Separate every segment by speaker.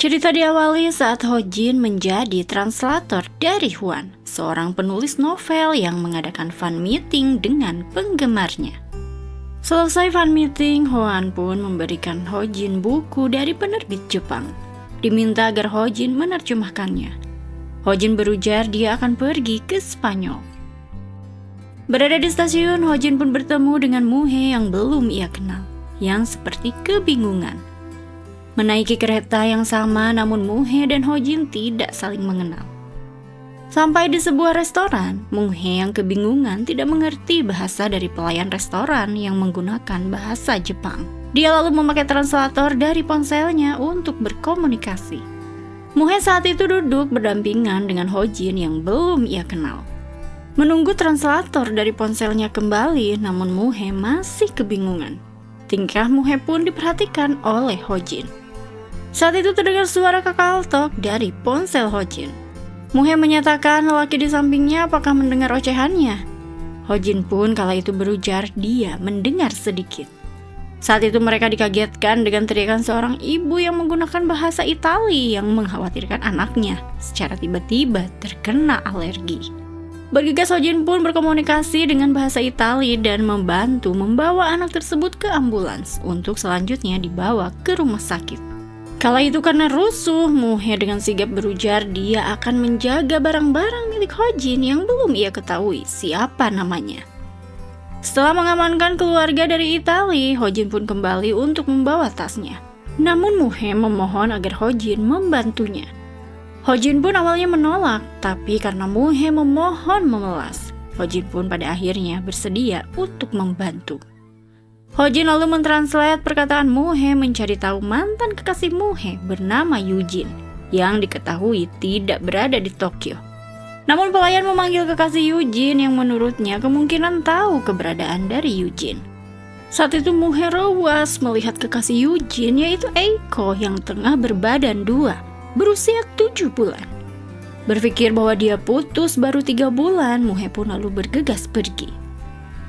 Speaker 1: Cerita diawali saat Ho Jin menjadi translator dari Hwan, seorang penulis novel yang mengadakan fan meeting dengan penggemarnya. Selesai fan meeting, Hwan pun memberikan Ho Jin buku dari penerbit Jepang. Diminta agar Ho Jin menerjemahkannya. Ho Jin berujar dia akan pergi ke Spanyol. Berada di stasiun, Ho Jin pun bertemu dengan Muhe yang belum ia kenal, yang seperti kebingungan. Menaiki kereta yang sama, namun Muhe dan Ho Jin tidak saling mengenal. Sampai di sebuah restoran, Muhe yang kebingungan tidak mengerti bahasa dari pelayan restoran yang menggunakan bahasa Jepang. Dia lalu memakai translator dari ponselnya untuk berkomunikasi. Muhe saat itu duduk berdampingan dengan Ho Jin yang belum ia kenal. Menunggu translator dari ponselnya kembali, namun Muhe masih kebingungan. Tingkah Muhe pun diperhatikan oleh Ho Jin. Saat itu terdengar suara kakaltok dari ponsel Ho Jin. Muhe menyatakan lelaki di sampingnya apakah mendengar ocehannya. Ho Jin pun kala itu berujar dia mendengar sedikit. Saat itu mereka dikagetkan dengan teriakan seorang ibu yang menggunakan bahasa Itali yang mengkhawatirkan anaknya secara tiba-tiba terkena alergi. Bergegas Ho Jin pun berkomunikasi dengan bahasa Itali dan membantu membawa anak tersebut ke ambulans untuk selanjutnya dibawa ke rumah sakit. Kala itu karena rusuh, Muhe dengan sigap berujar dia akan menjaga barang-barang milik Ho Jin yang belum ia ketahui siapa namanya. Setelah mengamankan keluarga dari Itali, Ho Jin pun kembali untuk membawa tasnya. Namun Muhe memohon agar Ho Jin membantunya. Ho Jin pun awalnya menolak, tapi karena Muhe memohon memelas, Ho Jin pun pada akhirnya bersedia untuk membantu. Ho Jin lalu mentranslate perkataan Muhe mencari tahu mantan kekasih Muhe bernama Yujin yang diketahui tidak berada di Tokyo. Namun pelayan memanggil kekasih Yujin yang menurutnya kemungkinan tahu keberadaan dari Yujin. Saat itu Muhe rawas melihat kekasih Yujin yaitu Eiko yang tengah berbadan dua, berusia 7 bulan. Berpikir bahwa dia putus baru 3 bulan, Muhe pun lalu bergegas pergi.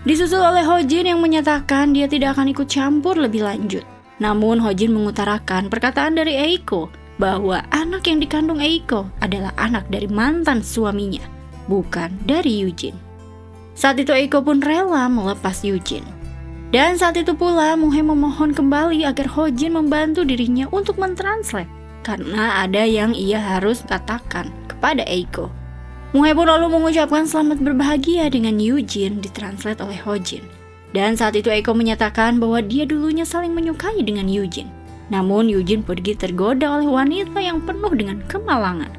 Speaker 1: Disusul oleh Ho Jin yang menyatakan dia tidak akan ikut campur lebih lanjut. Namun Ho Jin mengutarakan perkataan dari Eiko bahwa anak yang dikandung Eiko adalah anak dari mantan suaminya, bukan dari Yujin. Saat itu Eiko pun rela melepas Yujin. Dan saat itu pula Muhe memohon kembali agar Ho Jin membantu dirinya untuk mentranslate karena ada yang ia harus katakan kepada Eiko. Muhe pun lalu mengucapkan selamat berbahagia dengan Yujin ditranslate oleh Ho Jin. Dan saat itu Eiko menyatakan bahwa dia dulunya saling menyukai dengan Yujin. Namun Yujin pergi tergoda oleh wanita yang penuh dengan kemalangan.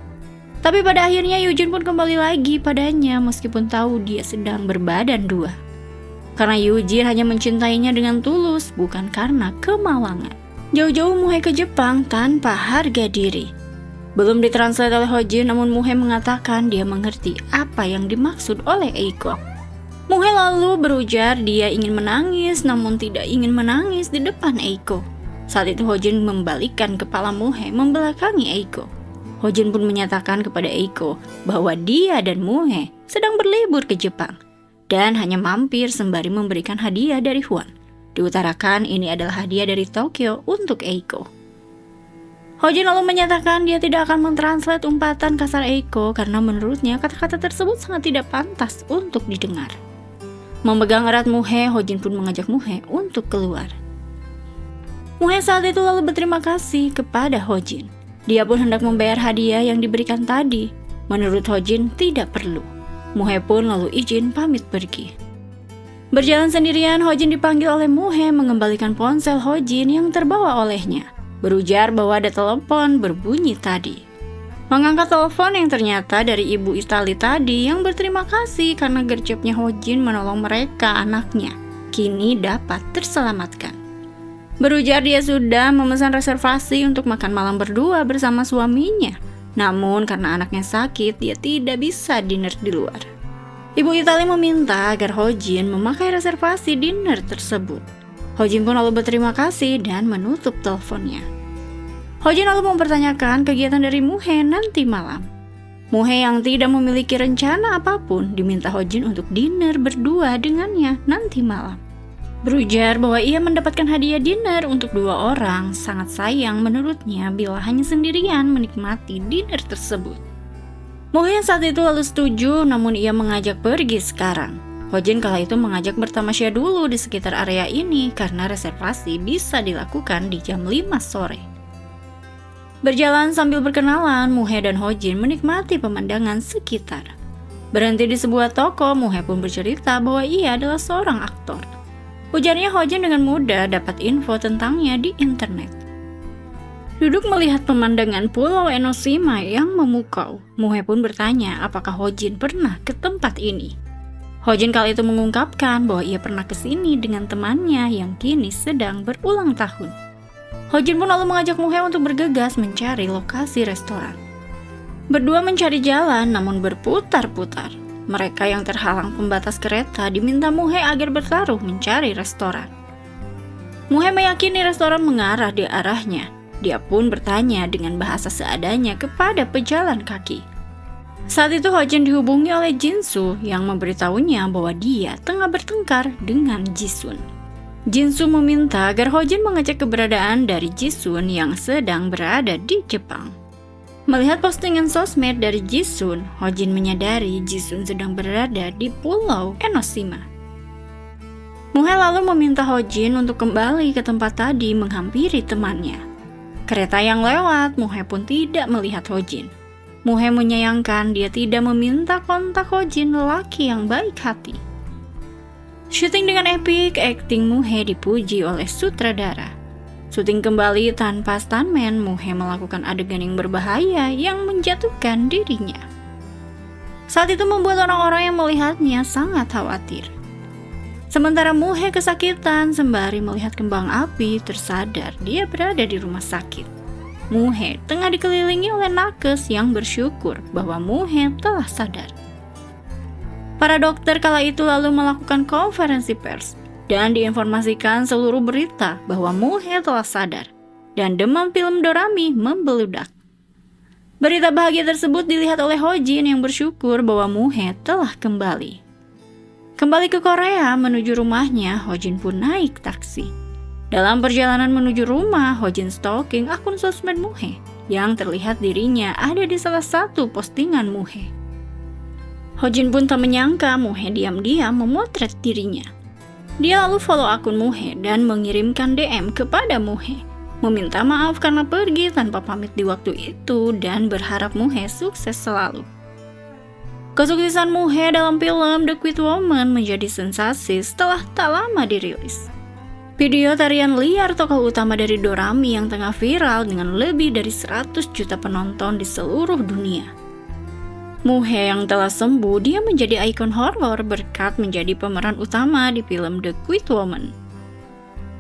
Speaker 1: Tapi pada akhirnya Yujin pun kembali lagi padanya meskipun tahu dia sedang berbadan dua. Karena Yujin hanya mencintainya dengan tulus, bukan karena kemalangan. Jauh-jauh Muhe ke Jepang tanpa harga diri. Belum ditranslate oleh Ho Jin, namun Muhe mengatakan dia mengerti apa yang dimaksud oleh Eiko. Muhe lalu berujar dia ingin menangis namun tidak ingin menangis di depan Eiko. Saat itu Ho Jin membalikkan kepala Muhe membelakangi Eiko. Ho Jin pun menyatakan kepada Eiko bahwa dia dan Muhe sedang berlibur ke Jepang dan hanya mampir sembari memberikan hadiah dari Hwan. Diutarakan ini adalah hadiah dari Tokyo untuk Eiko. Ho Jin lalu menyatakan dia tidak akan mentranslate umpatan kasar Eiko karena menurutnya kata-kata tersebut sangat tidak pantas untuk didengar. Memegang erat Muhe, Ho Jin pun mengajak Muhe untuk keluar. Muhe saat itu lalu berterima kasih kepada Ho Jin. Dia pun hendak membayar hadiah yang diberikan tadi. Menurut Ho Jin tidak perlu. Muhe pun lalu izin pamit pergi. Berjalan sendirian, Ho Jin dipanggil oleh Muhe mengembalikan ponsel Ho Jin yang terbawa olehnya. Berujar bahwa ada telepon berbunyi tadi. Mengangkat telepon yang ternyata dari ibu Itali tadi yang berterima kasih karena gercepnya Ho Jin menolong mereka anaknya. Kini dapat terselamatkan. Berujar dia sudah memesan reservasi untuk makan malam berdua bersama suaminya. Namun karena anaknya sakit, dia tidak bisa dinner di luar. Ibu Itali meminta agar Ho Jin memakai reservasi dinner tersebut. Ho Jin pun lalu berterima kasih dan menutup teleponnya. Ho Jin lalu mempertanyakan kegiatan dari Muhe nanti malam. Muhe yang tidak memiliki rencana apapun diminta Ho Jin untuk dinner berdua dengannya nanti malam. Berujar bahwa ia mendapatkan hadiah dinner untuk 2 orang, sangat sayang menurutnya bila hanya sendirian menikmati dinner tersebut. Mohe yang saat itu lalu setuju, namun ia mengajak pergi sekarang. Hojin kala itu mengajak bertamasya dulu di sekitar area ini karena reservasi bisa dilakukan di jam 5 sore. Berjalan sambil berkenalan, Mohe dan Hojin menikmati pemandangan sekitar. Berhenti di sebuah toko, Mohe pun bercerita bahwa ia adalah seorang aktor. Ujarnya Hojin dengan mudah dapat info tentangnya di internet. Duduk melihat pemandangan Pulau Enoshima yang memukau, Mohe pun bertanya apakah Hojin pernah ke tempat ini. Hojin kali itu mengungkapkan bahwa ia pernah ke sini dengan temannya yang kini sedang berulang tahun. Hojin pun lalu mengajak Mohe untuk bergegas mencari lokasi restoran. Berdua mencari jalan namun berputar-putar. Mereka yang terhalang pembatas kereta diminta Mohe agar bertaruh mencari restoran. Mohe meyakini restoran mengarah di arahnya. Dia pun bertanya dengan bahasa seadanya kepada pejalan kaki. Saat itu Hojin dihubungi oleh Jinsu yang memberitahunya bahwa dia tengah bertengkar dengan Jisun. Jinsu meminta agar Hojin mengecek keberadaan dari Jisun yang sedang berada di Jepang. Melihat postingan sosmed dari Jisun, Hojin menyadari Jisun sedang berada di Pulau Enoshima. Mohe lalu meminta Hojin untuk kembali ke tempat tadi menghampiri temannya. Kereta yang lewat, Mohe pun tidak melihat Hojin. Mohe menyayangkan dia tidak meminta kontak Hojin, lelaki yang baik hati. Syuting dengan epik, akting Mohe dipuji oleh sutradara. Syuting kembali tanpa stuntman, Mohe melakukan adegan yang berbahaya yang menjatuhkan dirinya. Saat itu membuat orang-orang yang melihatnya sangat khawatir. Sementara Mohe kesakitan sembari melihat kembang api, tersadar dia berada di rumah sakit. Mohe tengah dikelilingi oleh nakes yang bersyukur bahwa Mohe telah sadar. Para dokter kala itu lalu melakukan konferensi pers dan diinformasikan seluruh berita bahwa Mohe telah sadar dan demam film Dorami membeludak. Berita bahagia tersebut dilihat oleh Hojin yang bersyukur bahwa Mohe telah kembali. Kembali ke Korea menuju rumahnya, Hojin pun naik taksi. Dalam perjalanan menuju rumah, Hojin stalking akun sosmed Mohe yang terlihat dirinya ada di salah satu postingan Mohe. Hojin pun tak menyangka Mohe diam-diam memotret dirinya. Dia lalu follow akun Mohe dan mengirimkan DM kepada Mohe, meminta maaf karena pergi tanpa pamit di waktu itu dan berharap Mohe sukses selalu. Kesuksesan Mohe dalam film The Quiet Woman menjadi sensasi setelah tak lama dirilis. Video tarian liar tokoh utama dari Dorami yang tengah viral dengan lebih dari 100 juta penonton di seluruh dunia. Mohe yang telah sembuh, dia menjadi ikon horor berkat menjadi pemeran utama di film The Quiet Woman.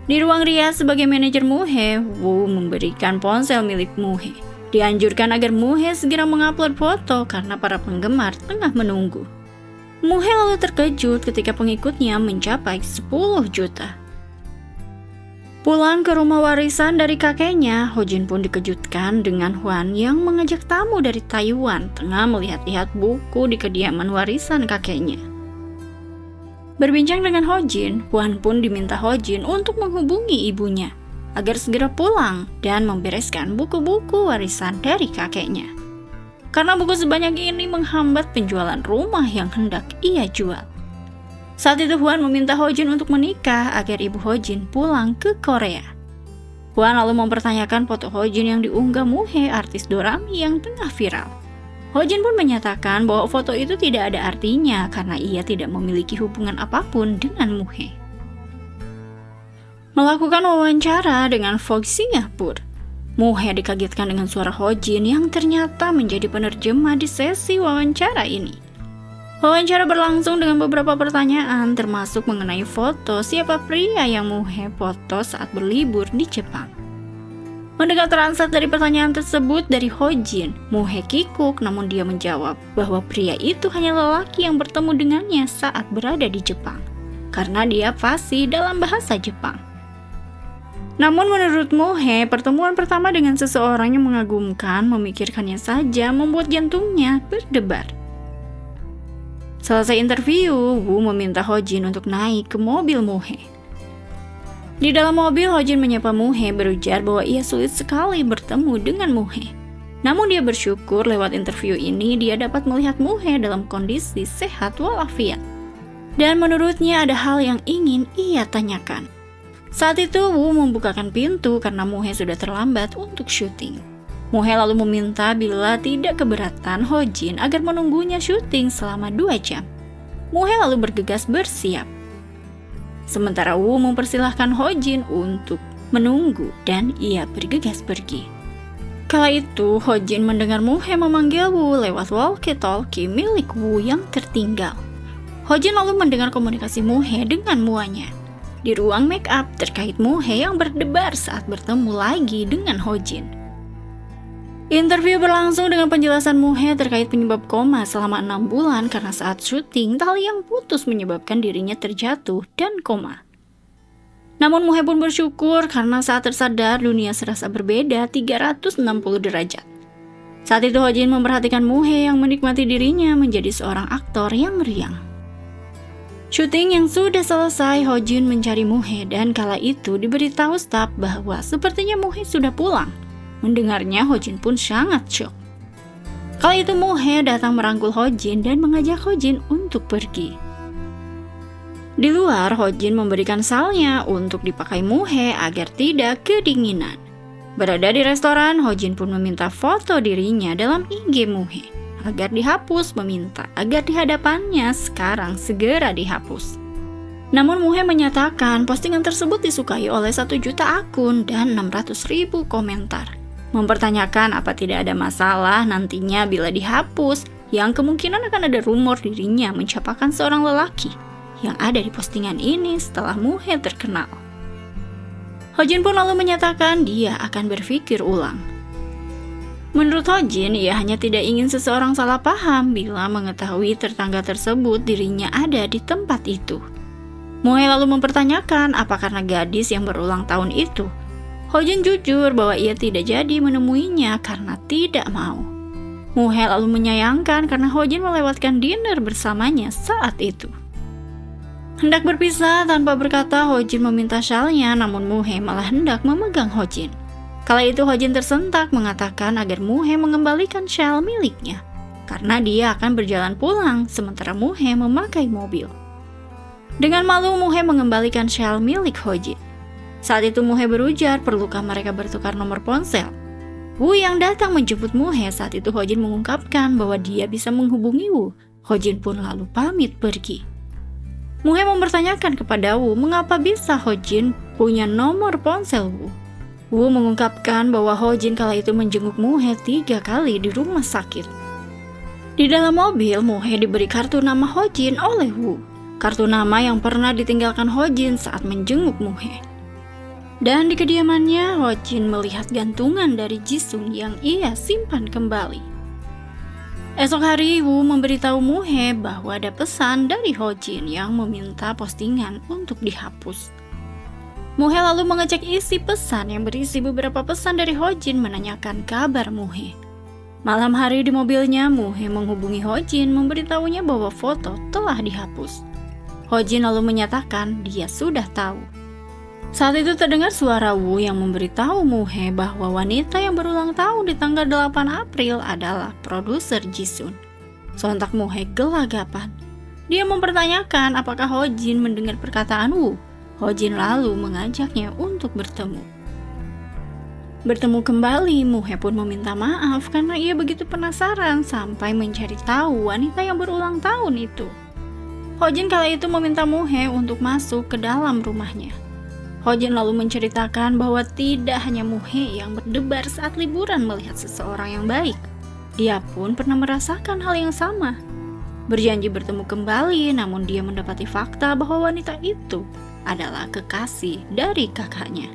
Speaker 1: Di ruang rias sebagai manajer Mohe, Woo memberikan ponsel milik Mohe. Dianjurkan agar Mohe segera mengupload foto karena para penggemar tengah menunggu. Mohe lalu terkejut ketika pengikutnya mencapai 10 juta. Pulang ke rumah warisan dari kakeknya, Hojin pun dikejutkan dengan Hwan yang mengajak tamu dari Taiwan tengah melihat-lihat buku di kediaman warisan kakeknya. Berbincang dengan Hojin, Hwan pun diminta Hojin untuk menghubungi ibunya agar segera pulang dan membereskan buku-buku warisan dari kakeknya. Karena buku sebanyak ini menghambat penjualan rumah yang hendak ia jual. Saat itu Hwan meminta Hojin untuk menikah agar ibu Hojin pulang ke Korea. Hwan lalu mempertanyakan foto Hojin yang diunggah Mohe, artis Dorami yang tengah viral. Hojin pun menyatakan bahwa foto itu tidak ada artinya karena ia tidak memiliki hubungan apapun dengan Mohe. Melakukan wawancara dengan Vogue Singapura, Mohe dikagetkan dengan suara Hojin yang ternyata menjadi penerjemah di sesi wawancara ini. Wawancara berlangsung dengan beberapa pertanyaan termasuk mengenai foto siapa pria yang Mohe foto saat berlibur di Jepang. Mendengar translate dari pertanyaan tersebut dari Hojin, Mohe kikuk namun dia menjawab bahwa pria itu hanya lelaki yang bertemu dengannya saat berada di Jepang karena dia fasih dalam bahasa Jepang. Namun menurut Mohe, pertemuan pertama dengan seseorang yang mengagumkan memikirkannya saja membuat jantungnya berdebar. Selesai interview, Woo meminta Hojin untuk naik ke mobil Mohe. Di dalam mobil, Hojin menyapa Muhe berujar bahwa ia sulit sekali bertemu dengan Muhe. Namun dia bersyukur lewat interview ini dia dapat melihat Muhe dalam kondisi sehat walafiat. Dan menurutnya ada hal yang ingin ia tanyakan. Saat itu Woo membukakan pintu karena Muhe sudah terlambat untuk syuting. Muhe lalu meminta bila tidak keberatan Hojin agar menunggunya syuting selama 2 jam. Muhe lalu bergegas bersiap. Sementara Woo mempersilahkan Hojin untuk menunggu dan ia bergegas pergi. Kala itu, Hojin mendengar Muhe memanggil Woo lewat walkie-talkie milik Woo yang tertinggal. Hojin lalu mendengar komunikasi Muhe dengan muanya di ruang make up terkait Muhe yang berdebar saat bertemu lagi dengan Hojin. Interview berlangsung dengan penjelasan Muhe terkait penyebab koma selama 6 bulan karena saat syuting tali yang putus menyebabkan dirinya terjatuh dan koma. Namun Muhe pun bersyukur karena saat tersadar dunia serasa berbeda 360 derajat. Saat itu Hojin memperhatikan Muhe yang menikmati dirinya menjadi seorang aktor yang riang. Syuting yang sudah selesai, Hojin mencari Muhe dan kala itu diberitahu staf bahwa sepertinya Muhe sudah pulang. Mendengarnya, Hojin pun sangat syok. Kala itu Muhe datang merangkul Hojin dan mengajak Hojin untuk pergi. Di luar, Hojin memberikan salnya untuk dipakai Muhe agar tidak kedinginan. Berada di restoran, Hojin pun meminta foto dirinya dalam IG Muhe agar dihapus, meminta agar di hadapannya sekarang segera dihapus. Namun Muhe menyatakan postingan tersebut disukai oleh 1 juta akun dan 600.000 komentar. Mempertanyakan apa tidak ada masalah nantinya bila dihapus, yang kemungkinan akan ada rumor dirinya mencapakan seorang lelaki yang ada di postingan ini setelah Muhe terkenal. Hojin pun lalu menyatakan dia akan berpikir ulang. Menurut Hojin, ia hanya tidak ingin seseorang salah paham bila mengetahui tetangga tersebut dirinya ada di tempat itu. Muhe lalu mempertanyakan apa karena gadis yang berulang tahun itu. Hojin jujur bahwa ia tidak jadi menemuinya karena tidak mau. Muhe lalu menyayangkan karena Hojin melewatkan dinner bersamanya saat itu. Hendak berpisah tanpa berkata, Hojin meminta syalnya, namun Muhe malah hendak memegang Hojin. Kala itu Hojin tersentak mengatakan agar Muhe mengembalikan syal miliknya, karena dia akan berjalan pulang sementara Muhe memakai mobil. Dengan malu Muhe mengembalikan syal milik Hojin. Saat itu Muhe berujar perlukah mereka bertukar nomor ponsel. Woo yang datang menjemput Muhe saat itu Hojin mengungkapkan bahwa dia bisa menghubungi Woo. Hojin pun lalu pamit pergi. Muhe mempertanyakan kepada Woo mengapa bisa Hojin punya nomor ponsel Woo. Woo mengungkapkan bahwa Hojin kala itu menjenguk Muhe 3 kali di rumah sakit. Di dalam mobil, Muhe diberi kartu nama Hojin oleh Woo. Kartu nama yang pernah ditinggalkan Hojin saat menjenguk Muhe. Dan di kediamannya, Hojin melihat gantungan dari Jisung yang ia simpan kembali. Esok hari, Woo memberitahu Muhe bahwa ada pesan dari Hojin yang meminta postingan untuk dihapus. Muhe lalu mengecek isi pesan yang berisi beberapa pesan dari Hojin menanyakan kabar Muhe. Malam hari di mobilnya, Muhe menghubungi Hojin memberitahunya bahwa foto telah dihapus. Hojin lalu menyatakan dia sudah tahu. Saat itu terdengar suara Woo yang memberitahu Muhe bahwa wanita yang berulang tahun di tanggal 8 April adalah produser Jisung. Sontak Muhe gelagapan. Dia mempertanyakan apakah Hojin mendengar perkataan Woo. Hojin lalu mengajaknya untuk bertemu. Bertemu kembali, Muhe pun meminta maaf karena ia begitu penasaran sampai mencari tahu wanita yang berulang tahun itu. Hojin kala itu meminta Muhe untuk masuk ke dalam rumahnya. Hojin lalu menceritakan bahwa tidak hanya Muhe yang berdebar saat liburan melihat seseorang yang baik. Dia pun pernah merasakan hal yang sama. Berjanji bertemu kembali, namun dia mendapati fakta bahwa wanita itu adalah kekasih dari kakaknya.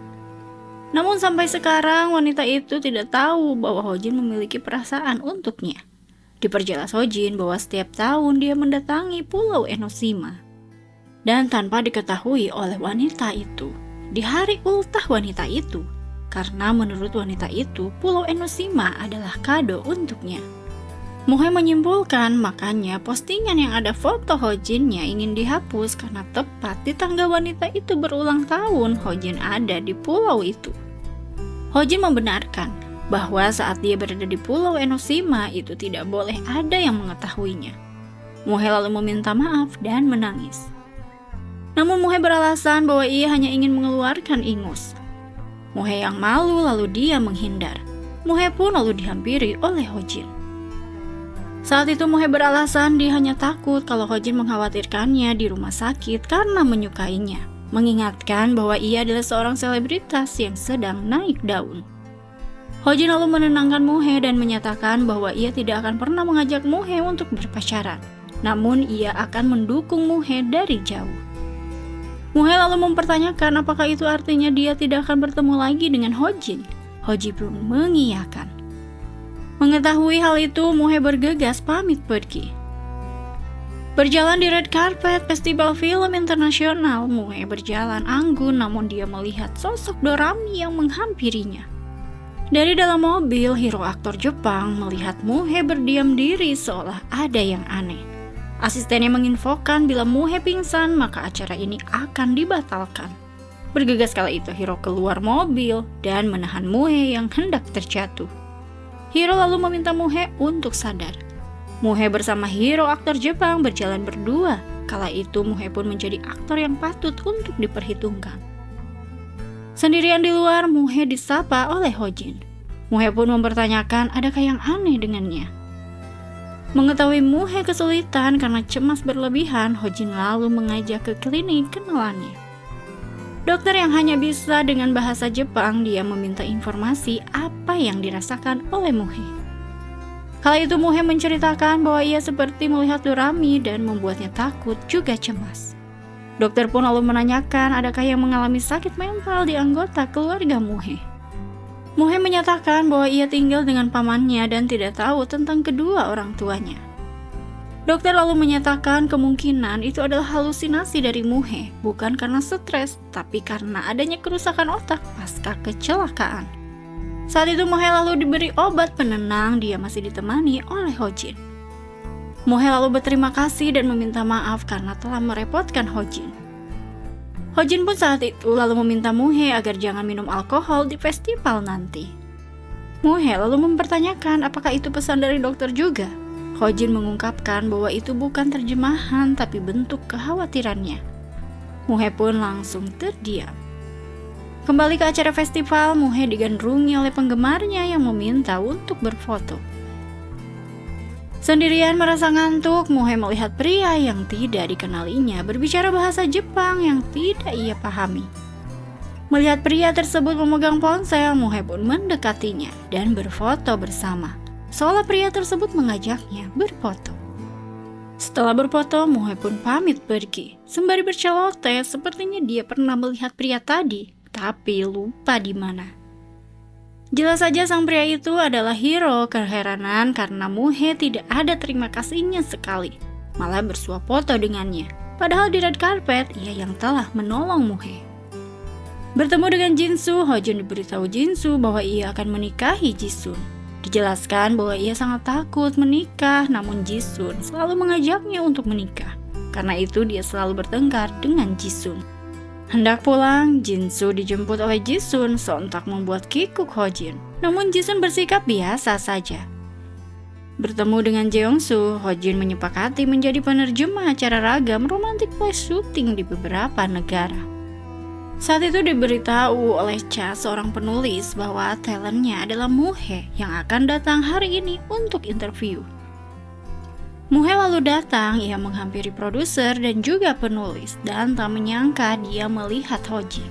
Speaker 1: Namun sampai sekarang wanita itu tidak tahu bahwa Hojin memiliki perasaan untuknya. Diperjelas Hojin bahwa setiap tahun dia mendatangi Pulau Enoshima. Dan tanpa diketahui oleh wanita itu, di hari ultah wanita itu, karena menurut wanita itu Pulau Enoshima adalah kado untuknya. Muhe menyimpulkan makanya postingan yang ada foto Hojinnya ingin dihapus karena tepat di tangga wanita itu berulang tahun Hojin ada di pulau itu. Hojin membenarkan bahwa saat dia berada di pulau Enoshima itu tidak boleh ada yang mengetahuinya. Muhe lalu meminta maaf dan menangis. Namun Muhe beralasan bahwa ia hanya ingin mengeluarkan ingus. Muhe yang malu lalu dia menghindar. Muhe pun lalu dihampiri oleh Hojin. Saat itu Muhe beralasan dia hanya takut kalau Hojin mengkhawatirkannya di rumah sakit karena menyukainya, mengingatkan bahwa ia adalah seorang selebritas yang sedang naik daun. Hojin lalu menenangkan Muhe dan menyatakan bahwa ia tidak akan pernah mengajak Muhe untuk berpacaran, namun ia akan mendukung Muhe dari jauh. Muhe lalu mempertanyakan apakah itu artinya dia tidak akan bertemu lagi dengan Hojin. Hojin pun mengiyakan. Mengetahui hal itu, Muhe bergegas pamit pergi. Berjalan di red carpet festival film internasional, Muhe berjalan anggun namun dia melihat sosok Dorami yang menghampirinya. Dari dalam mobil, hero aktor Jepang melihat Muhe berdiam diri seolah ada yang aneh. Asistennya menginfokan bila Muhe pingsan maka acara ini akan dibatalkan. Bergegas kala itu hero keluar mobil dan menahan Muhe yang hendak terjatuh. Hiro lalu meminta Muhe untuk sadar. Muhe bersama hero aktor Jepang berjalan berdua. Kala itu Muhe pun menjadi aktor yang patut untuk diperhitungkan. Sendirian di luar, Muhe disapa oleh Hojin. Muhe pun mempertanyakan adakah yang aneh dengannya. Mengetahui Muhe kesulitan karena cemas berlebihan, Hojin lalu mengajak ke klinik kenalannya. Dokter yang hanya bisa dengan bahasa Jepang, dia meminta informasi apa yang dirasakan oleh Muhe. Kala itu Muhe menceritakan bahwa ia seperti melihat Dorami dan membuatnya takut juga cemas. Dokter pun lalu menanyakan adakah yang mengalami sakit mental di anggota keluarga Muhe. Muhe menyatakan bahwa ia tinggal dengan pamannya dan tidak tahu tentang kedua orang tuanya. Dokter lalu menyatakan kemungkinan itu adalah halusinasi dari Muhe, bukan karena stres, tapi karena adanya kerusakan otak pasca kecelakaan. Saat itu Muhe lalu diberi obat penenang, dia masih ditemani oleh Hojin. Muhe lalu berterima kasih dan meminta maaf karena telah merepotkan Hojin. Hojin pun saat itu lalu meminta Muhe agar jangan minum alkohol di festival nanti. Muhe lalu mempertanyakan apakah itu pesan dari dokter juga. Hojin mengungkapkan bahwa itu bukan terjemahan tapi bentuk kekhawatirannya. Muhe pun langsung terdiam. Kembali ke acara festival, Muhe digandrungi oleh penggemarnya yang meminta untuk berfoto. Sendirian merasa ngantuk, Muhe melihat pria yang tidak dikenalinya berbicara bahasa Jepang yang tidak ia pahami. Melihat pria tersebut memegang ponsel, Muhe pun mendekatinya dan berfoto bersama. Seolah pria tersebut mengajaknya berfoto. Setelah berfoto, Muhe pun pamit pergi. Sembari berceloteh, sepertinya dia pernah melihat pria tadi, tapi lupa di mana. Jelas saja sang pria itu adalah hero keheranan karena Muhe tidak ada terima kasihnya sekali, malah bersuap foto dengannya. Padahal di red carpet, ia yang telah menolong Muhe. Bertemu dengan Jinsu, Hojin diberitahu Jinsu bahwa ia akan menikahi Jisun. Dijelaskan bahwa ia sangat takut menikah, namun Jisun selalu mengajaknya untuk menikah. Karena itu dia selalu bertengkar dengan Jisun. Hendak pulang, Jinsu dijemput oleh Jisun, sontak membuat kikuk Hojin. Namun Jisun bersikap biasa saja. Bertemu dengan Jeongsu, Hojin menyepakati menjadi penerjemah acara ragam romantic play syuting di beberapa negara. Saat itu diberitahu oleh Cha, seorang penulis, bahwa talentnya adalah Muhe yang akan datang hari ini untuk interview. Muhe lalu datang, ia menghampiri produser dan juga penulis, dan tak menyangka dia melihat Hojin.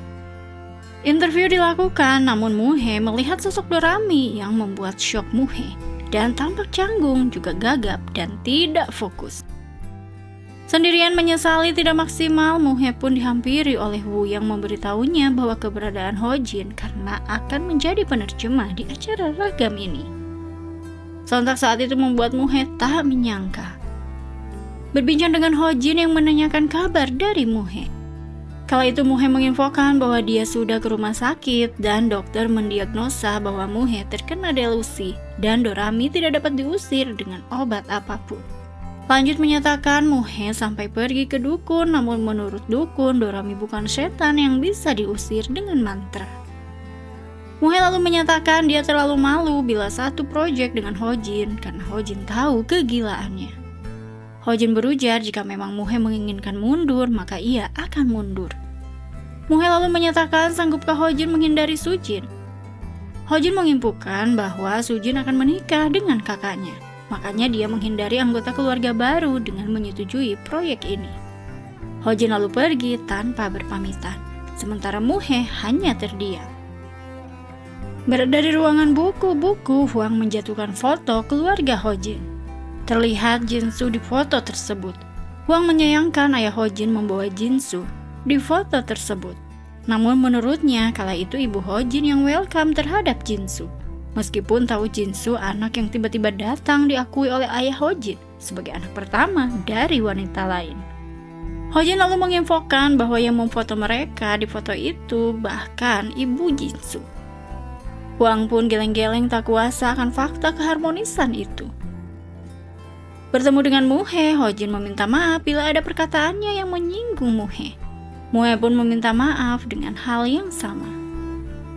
Speaker 1: Interview dilakukan, namun Muhe melihat sosok Dorami yang membuat syok Muhe, dan tampak canggung, juga gagap, dan tidak fokus. Sendirian menyesali tidak maksimal, Muhe pun dihampiri oleh Wu yang memberitahunya bahwa keberadaan Hojin karena akan menjadi penerjemah di acara ragam ini. Sontak saat itu membuat Muhe tak menyangka. Berbincang dengan Hojin yang menanyakan kabar dari Muhe. Kala itu Muhe menginfokan bahwa dia sudah ke rumah sakit dan dokter mendiagnosa bahwa Muhe terkena delusi dan Dorami tidak dapat diusir dengan obat apapun. Lanjut menyatakan Muhe sampai pergi ke dukun, namun menurut dukun Dorami bukan setan yang bisa diusir dengan mantra. Muhe lalu menyatakan dia terlalu malu bila satu proyek dengan Hojin karena Hojin tahu kegilaannya. Hojin berujar jika memang Muhe menginginkan mundur maka ia akan mundur. Muhe lalu menyatakan sanggupkah Hojin menghindari Sujin. Hojin menginfokan bahwa Sujin akan menikah dengan kakaknya. Makanya dia menghindari anggota keluarga baru dengan menyetujui proyek ini. Hojin lalu pergi tanpa berpamitan, sementara Muhe hanya terdiam. Berada di ruangan buku-buku, Huang menjatuhkan foto keluarga Hojin. Terlihat Jinsu di foto tersebut. Huang menyayangkan ayah Hojin membawa Jinsu di foto tersebut. Namun menurutnya kala itu ibu Hojin yang welcome terhadap Jinsu. Meskipun tahu Jinsu anak yang tiba-tiba datang diakui oleh ayah Hojin sebagai anak pertama dari wanita lain. Hojin lalu menginfokan bahwa yang memfoto mereka di foto itu bahkan ibu Jinsu. Huang pun geleng-geleng tak kuasa akan fakta keharmonisan itu. Bertemu dengan Muhe, Hojin meminta maaf bila ada perkataannya yang menyinggung Muhe. Muhe pun meminta maaf dengan hal yang sama.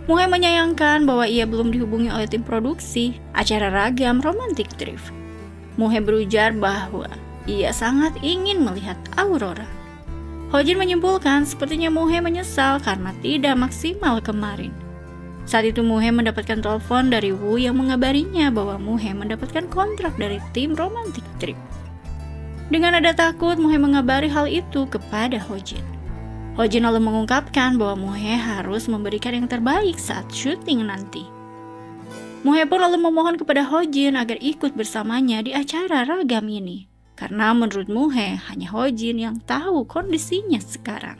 Speaker 1: Muhe menyayangkan bahwa ia belum dihubungi oleh tim produksi acara ragam Romantic Trip. Muhe berujar bahwa ia sangat ingin melihat Aurora. Hojin menyimpulkan sepertinya Muhe menyesal karena tidak maksimal kemarin. Saat itu Muhe mendapatkan telepon dari Wu yang mengabarinya bahwa Muhe mendapatkan kontrak dari tim Romantic Trip. Dengan nada takut, Muhe mengabari hal itu kepada Hojin. Hojin lalu mengungkapkan bahwa Muhe harus memberikan yang terbaik saat syuting nanti. Muhe pun lalu memohon kepada Hojin agar ikut bersamanya di acara ragam ini, karena menurut Muhe hanya Hojin yang tahu kondisinya sekarang.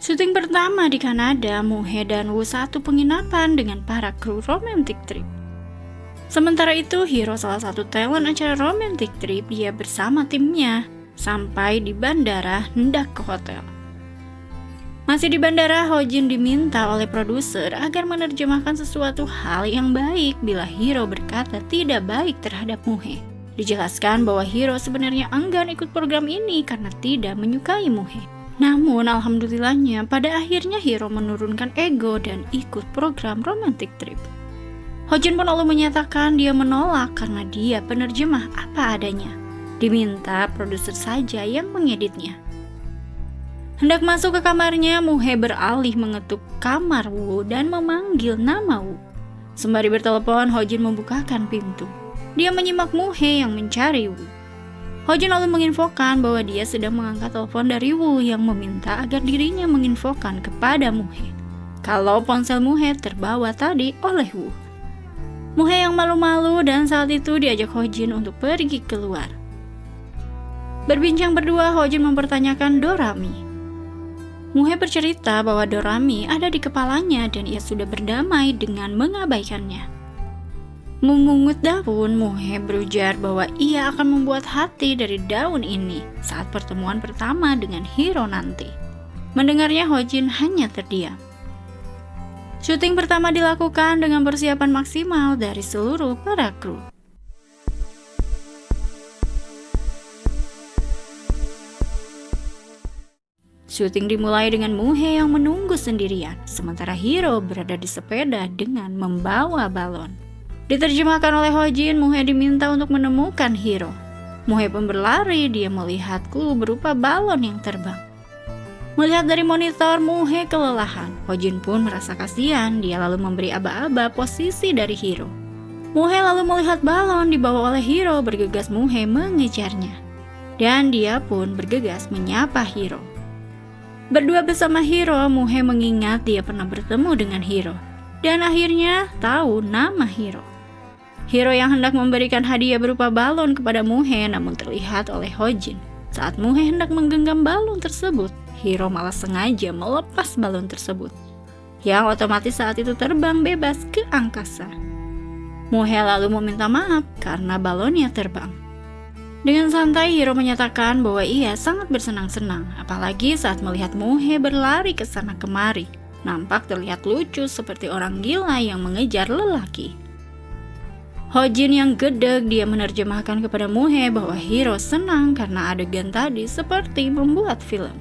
Speaker 1: Syuting pertama di Kanada, Muhe dan Wu satu penginapan dengan para kru Romantic Trip. Sementara itu, Hiro salah satu talent acara Romantic Trip, dia bersama timnya sampai di bandara hendak ke hotel. Masih di bandara, Hojin diminta oleh produser agar menerjemahkan sesuatu hal yang baik bila Hiro berkata tidak baik terhadap Muhe. Dijelaskan bahwa Hiro sebenarnya enggan ikut program ini karena tidak menyukai Muhe. Namun alhamdulillahnya pada akhirnya Hiro menurunkan ego dan ikut program Romantic Trip. Hojin pun lalu menyatakan dia menolak karena dia penerjemah apa adanya. Diminta produser saja yang mengeditnya. Hendak masuk ke kamarnya, Muhe beralih mengetuk kamar Wu dan memanggil nama Wu. Sembari bertelepon, Hojin membukakan pintu. Dia menyimak Muhe yang mencari Wu. Hojin lalu menginfokan bahwa dia sedang mengangkat telepon dari Wu yang meminta agar dirinya menginfokan kepada Muhe kalau ponsel Muhe terbawa tadi oleh Wu. Muhe yang malu-malu dan saat itu diajak Hojin untuk pergi keluar. Berbincang berdua, Hojin mempertanyakan Dorami. Muhe bercerita bahwa Dorami ada di kepalanya dan ia sudah berdamai dengan mengabaikannya. Memungut daun, Muhe berujar bahwa ia akan membuat hati dari daun ini saat pertemuan pertama dengan Hiro nanti. Mendengarnya, Hojin hanya terdiam. Syuting pertama dilakukan dengan persiapan maksimal dari seluruh para kru. Syuting dimulai dengan Muhe yang menunggu sendirian, sementara Hiro berada di sepeda dengan membawa balon. Diterjemahkan oleh Hojin, Muhe diminta untuk menemukan Hiro. Muhe pun berlari, dia melihat clue berupa balon yang terbang. Melihat dari monitor, Muhe kelelahan. Hojin pun merasa kasihan, dia lalu memberi aba-aba posisi dari Hiro. Muhe lalu melihat balon dibawa oleh Hiro, bergegas Muhe mengejarnya. Dan dia pun bergegas menyapa Hiro. Berdua bersama Hiro, Muhe mengingat dia pernah bertemu dengan Hiro. Dan akhirnya tahu nama Hiro. Hiro yang hendak memberikan hadiah berupa balon kepada Muhe namun terlihat oleh Hojin. Saat Muhe hendak menggenggam balon tersebut, Hiro malah sengaja melepas balon tersebut, yang otomatis saat itu terbang bebas ke angkasa. Muhe lalu meminta maaf karena balonnya terbang. Dengan santai, Hiro menyatakan bahwa ia sangat bersenang-senang, apalagi saat melihat Muhe berlari ke sana kemari. Nampak terlihat lucu seperti orang gila yang mengejar lelaki. Hojin yang gedeg, dia menerjemahkan kepada Muhe bahwa Hiro senang karena adegan tadi seperti membuat film.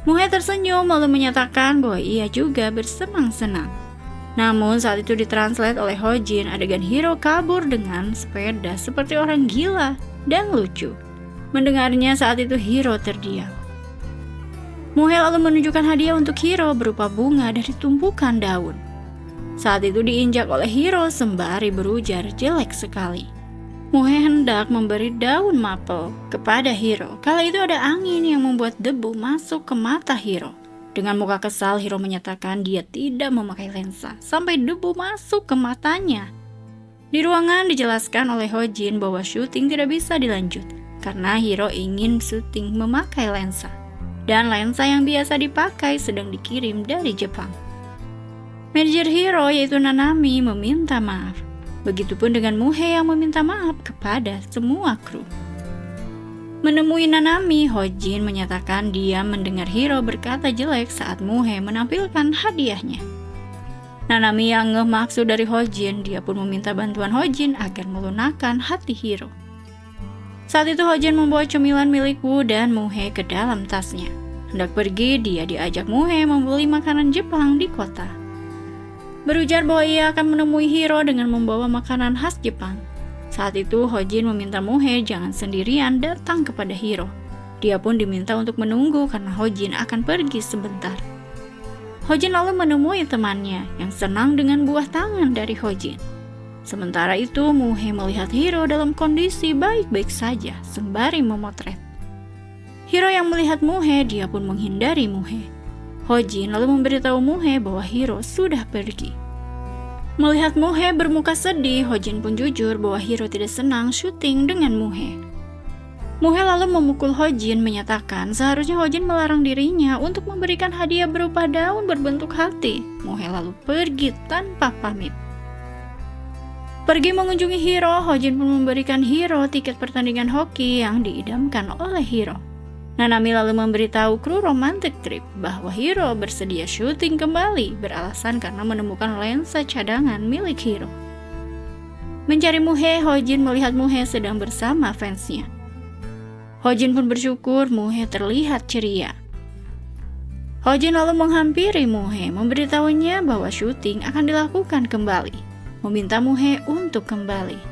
Speaker 1: Muhe tersenyum lalu menyatakan bahwa ia juga bersenang-senang. Namun saat itu ditranslate oleh Hojin, adegan Hiro kabur dengan sepeda seperti orang gila dan lucu. Mendengarnya saat itu Hiro terdiam. Muhe lalu menunjukkan hadiah untuk Hiro berupa bunga dari tumpukan daun. Saat itu diinjak oleh Hiro sembari berujar jelek sekali. Muhe hendak memberi daun mapel kepada Hiro. Kala itu ada angin yang membuat debu masuk ke mata Hiro. Dengan muka kesal, Hiro menyatakan dia tidak memakai lensa sampai debu masuk ke matanya. Di ruangan dijelaskan oleh Hojin bahwa syuting tidak bisa dilanjut karena Hiro ingin syuting memakai lensa. Dan lensa yang biasa dipakai sedang dikirim dari Jepang. Manajer Hiro yaitu Nanami meminta maaf. Begitupun dengan Muhe yang meminta maaf kepada semua kru. Menemui Nanami, Hojin menyatakan dia mendengar Hiro berkata jelek saat Muhe menampilkan hadiahnya. Nanami yang ngeh maksud dari Hojin, dia pun meminta bantuan Hojin agar melunakkan hati Hiro. Saat itu Hojin membawa cemilan milik Wu dan Muhe ke dalam tasnya. Hendak pergi, dia diajak Muhe membeli makanan Jepang di kota. Berujar bahwa ia akan menemui Hiro dengan membawa makanan khas Jepang. Saat itu Hojin meminta Muhe jangan sendirian datang kepada Hiro. Dia pun diminta untuk menunggu karena Hojin akan pergi sebentar. Hojin lalu menemui temannya yang senang dengan buah tangan dari Hojin. Sementara itu Muhe melihat Hiro dalam kondisi baik-baik saja sembari memotret. Hiro yang melihat Muhe, dia pun menghindari Muhe. Hojin lalu memberitahu Muhe bahwa Hiro sudah pergi. Melihat Muhe bermuka sedih, Hojin pun jujur bahwa Hiro tidak senang syuting dengan Muhe. Muhe lalu memukul Hojin, menyatakan seharusnya Hojin melarang dirinya untuk memberikan hadiah berupa daun berbentuk hati. Muhe lalu pergi tanpa pamit. Pergi mengunjungi Hiro, Hojin pun memberikan Hiro tiket pertandingan hoki yang diidamkan oleh Hiro. Nanami lalu memberitahu kru romantic trip bahwa Hiro bersedia syuting kembali beralasan karena menemukan lensa cadangan milik Hiro. Mencari Muhe, Hojin melihat Muhe sedang bersama fansnya. Hojin pun bersyukur Muhe terlihat ceria. Hojin lalu menghampiri Muhe, memberitahunya bahwa syuting akan dilakukan kembali, meminta Muhe untuk kembali.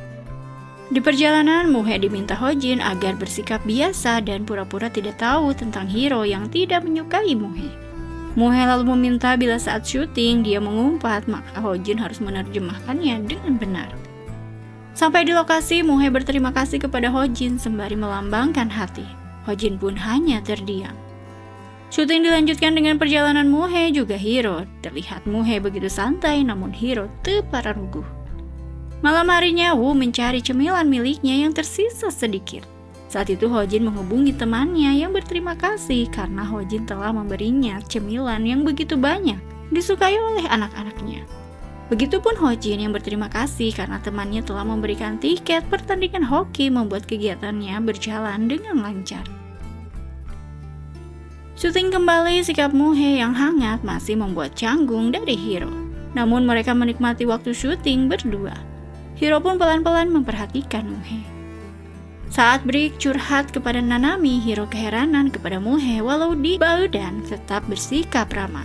Speaker 1: Di perjalanan, Muhe diminta Hojin agar bersikap biasa dan pura-pura tidak tahu tentang Hiro yang tidak menyukai Muhe. Muhe lalu meminta bila saat syuting dia mengumpat, maka Hojin harus menerjemahkannya dengan benar. Sampai di lokasi, Muhe berterima kasih kepada Hojin sembari melambangkan hati. Hojin pun hanya terdiam. Syuting dilanjutkan dengan perjalanan Muhe juga Hiro. Terlihat Muhe begitu santai namun Hiro terpararuguh. Malam harinya Wu mencari cemilan miliknya yang tersisa sedikit. Saat itu Hojin menghubungi temannya yang berterima kasih karena Hojin telah memberinya cemilan yang begitu banyak, disukai oleh anak-anaknya. Begitupun Hojin yang berterima kasih karena temannya telah memberikan tiket pertandingan hoki membuat kegiatannya berjalan dengan lancar. Syuting kembali, sikap Muhe yang hangat masih membuat canggung dari Hiro. Namun mereka menikmati waktu syuting berdua. Hiro pun pelan-pelan memperhatikan Muhe. Saat break curhat kepada Nanami, Hiro keheranan kepada Muhe walau di dan tetap bersikap ramah.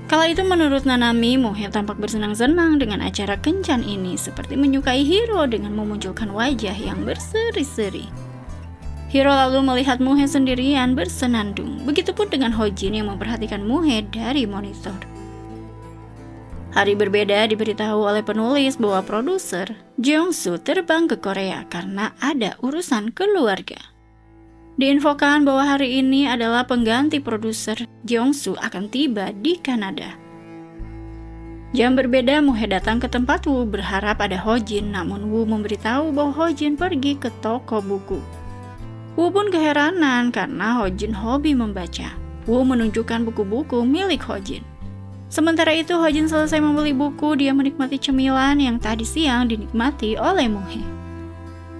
Speaker 1: Kala itu menurut Nanami, Muhe tampak bersenang-senang dengan acara kencan ini seperti menyukai Hiro dengan memunculkan wajah yang berseri-seri. Hiro lalu melihat Muhe sendirian bersenandung, begitupun dengan Hojin yang memperhatikan Muhe dari monitor. Hari berbeda diberitahu oleh penulis bahwa produser Jeongsu terbang ke Korea karena ada urusan keluarga. Diinfokan bahwa hari ini adalah pengganti produser Jeongsu akan tiba di Kanada. Jam berbeda, Muhe datang ke tempat Wu berharap ada Hojin, namun Wu memberitahu bahwa Hojin pergi ke toko buku. Wu pun keheranan karena Hojin hobi membaca. Wu menunjukkan buku-buku milik Hojin. Sementara itu Hojin selesai membeli buku, dia menikmati cemilan yang tadi siang dinikmati oleh Muhe.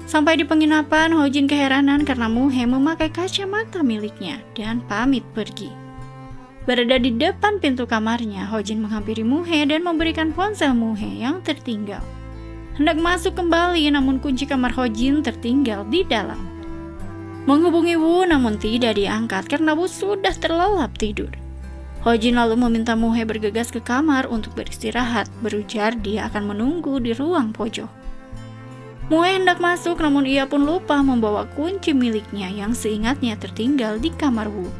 Speaker 1: Sampai di penginapan, Hojin keheranan karena Muhe memakai kacamata miliknya dan pamit pergi. Berada di depan pintu kamarnya, Hojin menghampiri Muhe dan memberikan ponsel Muhe yang tertinggal. Hendak masuk kembali, namun kunci kamar Hojin tertinggal di dalam. Menghubungi Woo namun tidak diangkat karena Woo sudah terlelap tidur. Hojin lalu meminta Muhe bergegas ke kamar untuk beristirahat, berujar dia akan menunggu di ruang pojok. Muhe hendak masuk namun ia pun lupa membawa kunci miliknya yang seingatnya tertinggal di kamar Woo.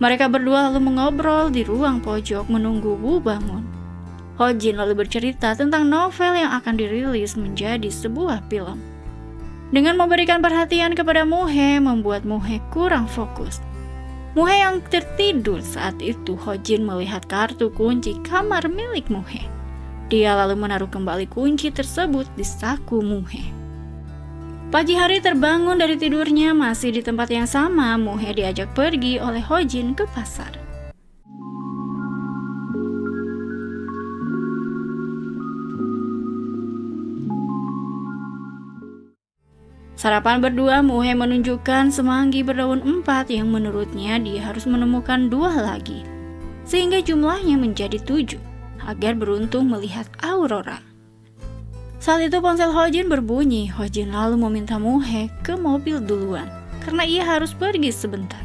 Speaker 1: Mereka berdua lalu mengobrol di ruang pojok menunggu Woo bangun. Hojin lalu bercerita tentang novel yang akan dirilis menjadi sebuah film. Dengan memberikan perhatian kepada Muhe membuat Muhe kurang fokus. Muhe yang tertidur saat itu, Hojin melihat kartu kunci kamar milik Muhe. Dia lalu menaruh kembali kunci tersebut di saku Muhe. Pagi hari terbangun dari tidurnya masih di tempat yang sama, Muhe diajak pergi oleh Hojin ke pasar. Sarapan berdua, Muhe menunjukkan semanggi berdaun 4 yang menurutnya dia harus menemukan 2 lagi, sehingga jumlahnya menjadi 7, agar beruntung melihat aurora. Saat itu ponsel Hojin berbunyi. Hojin lalu meminta Muhe ke mobil duluan, karena ia harus pergi sebentar.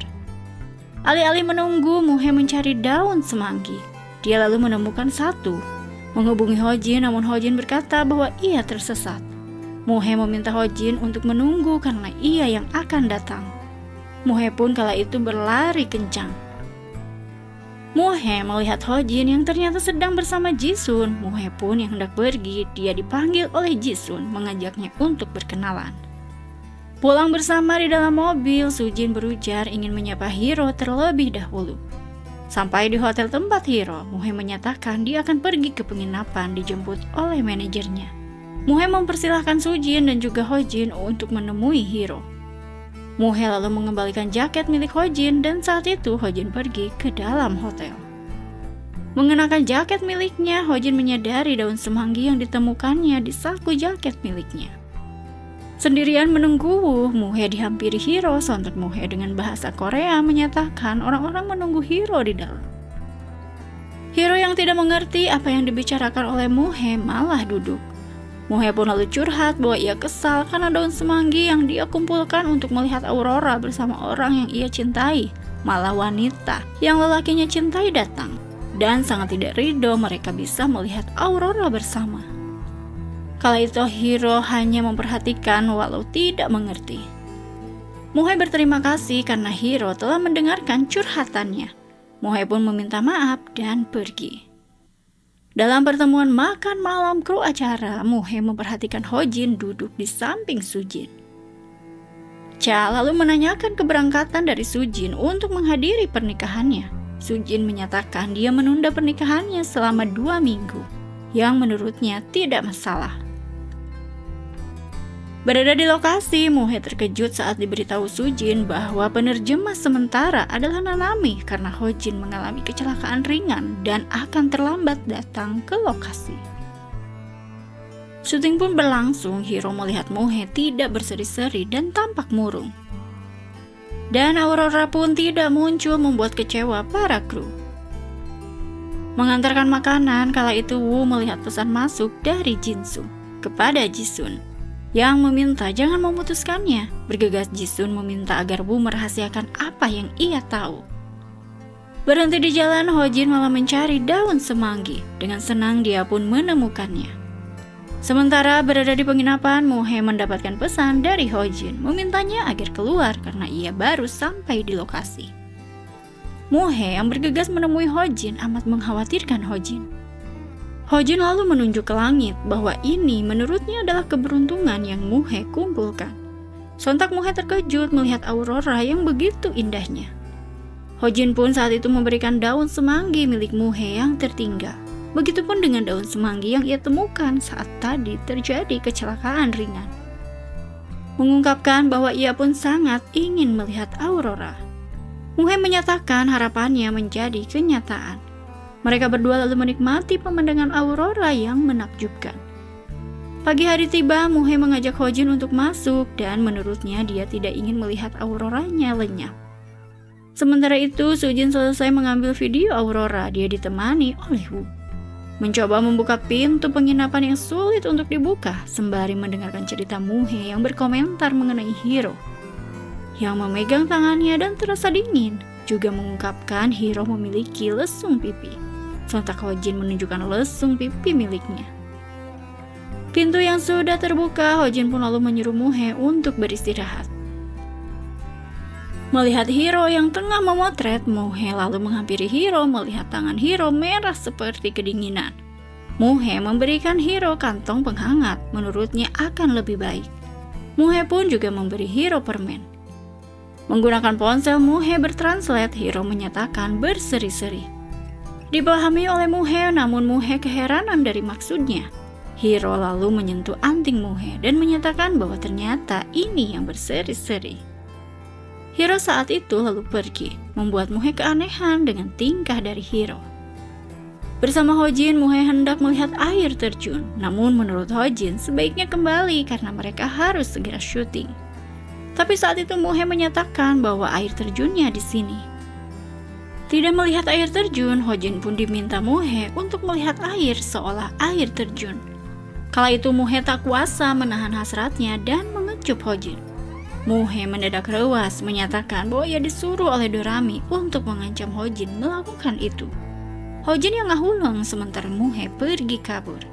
Speaker 1: Alih-alih menunggu, Muhe mencari daun semanggi. Dia lalu menemukan 1. Menghubungi Hojin, namun Hojin berkata bahwa ia tersesat. Muhe meminta Hojin untuk menunggu karena ia yang akan datang. Muhe pun kala itu berlari kencang. Muhe melihat Hojin yang ternyata sedang bersama Jisun. Muhe pun yang hendak pergi, dia dipanggil oleh Jisun mengajaknya untuk berkenalan. Pulang bersama di dalam mobil, Sujin berujar ingin menyapa Hiro terlebih dahulu. Sampai di hotel tempat Hiro, Muhe menyatakan dia akan pergi ke penginapan dijemput oleh manajernya. Muhe mempersilahkan Sujin dan juga Hojin untuk menemui Hiro. Muhe lalu mengembalikan jaket milik Hojin dan saat itu Hojin pergi ke dalam hotel. Mengenakan jaket miliknya, Hojin menyadari daun semanggi yang ditemukannya di saku jaket miliknya. Sendirian menunggu Woo, Muhe dihampiri Hiro. Sontak Muhe dengan bahasa Korea menyatakan orang-orang menunggu Hiro di dalam. Hiro yang tidak mengerti apa yang dibicarakan oleh Muhe malah duduk. Muhe pun lalu curhat bahwa ia kesal karena daun semanggi yang dia kumpulkan untuk melihat aurora bersama orang yang ia cintai, malah wanita yang lelakinya cintai datang, dan sangat tidak ridho mereka bisa melihat aurora bersama. Kala itu Hiro hanya memperhatikan walau tidak mengerti. Muhe berterima kasih karena Hiro telah mendengarkan curhatannya. Muhe pun meminta maaf dan pergi. Dalam pertemuan makan malam kru acara, Muhe memperhatikan Hojin duduk di samping Sujin. Cha lalu menanyakan keberangkatan dari Sujin untuk menghadiri pernikahannya. Sujin menyatakan dia menunda pernikahannya selama 2 minggu, yang menurutnya tidak masalah. Berada di lokasi, Muhe terkejut saat diberitahu Sujin bahwa penerjemah sementara adalah Nanami karena Hojin mengalami kecelakaan ringan dan akan terlambat datang ke lokasi. Syuting pun berlangsung. Hiro melihat Muhe tidak berseri-seri dan tampak murung. Dan aurora pun tidak muncul, membuat kecewa para kru. Mengantarkan makanan, kala itu Woo melihat pesan masuk dari Jinsu kepada Jisun yang meminta jangan memutuskannya. Bergegas Jisun meminta agar Woo merahasiakan apa yang ia tahu. Berhenti di jalan, Hojin malah mencari daun semanggi. Dengan senang dia pun menemukannya. Sementara berada di penginapan, Muhe mendapatkan pesan dari Hojin memintanya agar keluar karena ia baru sampai di lokasi. Muhe yang bergegas menemui Hojin amat mengkhawatirkan Hojin. Hojin lalu menunjuk ke langit bahwa ini menurutnya adalah keberuntungan yang Muhe kumpulkan. Sontak Muhe terkejut melihat aurora yang begitu indahnya. Hojin pun saat itu memberikan daun semanggi milik Muhe yang tertinggal. Begitupun dengan daun semanggi yang ia temukan saat tadi terjadi kecelakaan ringan. Mengungkapkan bahwa ia pun sangat ingin melihat aurora. Muhe menyatakan harapannya menjadi kenyataan. Mereka berdua lalu menikmati pemandangan aurora yang menakjubkan. Pagi hari tiba, Muhe mengajak Hojin untuk masuk dan menurutnya dia tidak ingin melihat auroranya lenyap. Sementara itu, Sujin selesai mengambil video aurora. Dia ditemani oleh Woo. Mencoba membuka pintu penginapan yang sulit untuk dibuka sembari mendengarkan cerita Muhe yang berkomentar mengenai Hiro. Yang memegang tangannya dan terasa dingin, juga mengungkapkan Hiro memiliki lesung pipi. Sontak Hojin menunjukkan lesung pipi miliknya. Pintu yang sudah terbuka, Hojin pun lalu menyuruh Muhe untuk beristirahat. Melihat Hiro yang tengah memotret, Muhe lalu menghampiri Hiro melihat tangan Hiro merah seperti kedinginan. Muhe memberikan Hiro kantong penghangat, menurutnya akan lebih baik. Muhe pun juga memberi Hiro permen. Menggunakan ponsel Muhe bertranslate, Hiro menyatakan berseri-seri. Dipahami oleh Muhe, namun Muhe keheranan dari maksudnya. Hiro lalu menyentuh anting Muhe dan menyatakan bahwa ternyata ini yang berseri-seri. Hiro saat itu lalu pergi, membuat Muhe keanehan dengan tingkah dari Hiro. Bersama Hojin, Muhe hendak melihat air terjun, namun menurut Hojin sebaiknya kembali karena mereka harus segera syuting. Tapi saat itu Muhe menyatakan bahwa air terjunnya di sini. Tidak melihat air terjun, Hojin pun diminta Muhe untuk melihat air seolah air terjun. Kala itu Muhe tak kuasa menahan hasratnya dan mengecup Hojin. Muhe mendadak rewas menyatakan bahwa ia disuruh oleh Dorami untuk mengancam Hojin melakukan itu. Hojin yang ngahuleng sementara Muhe pergi kabur.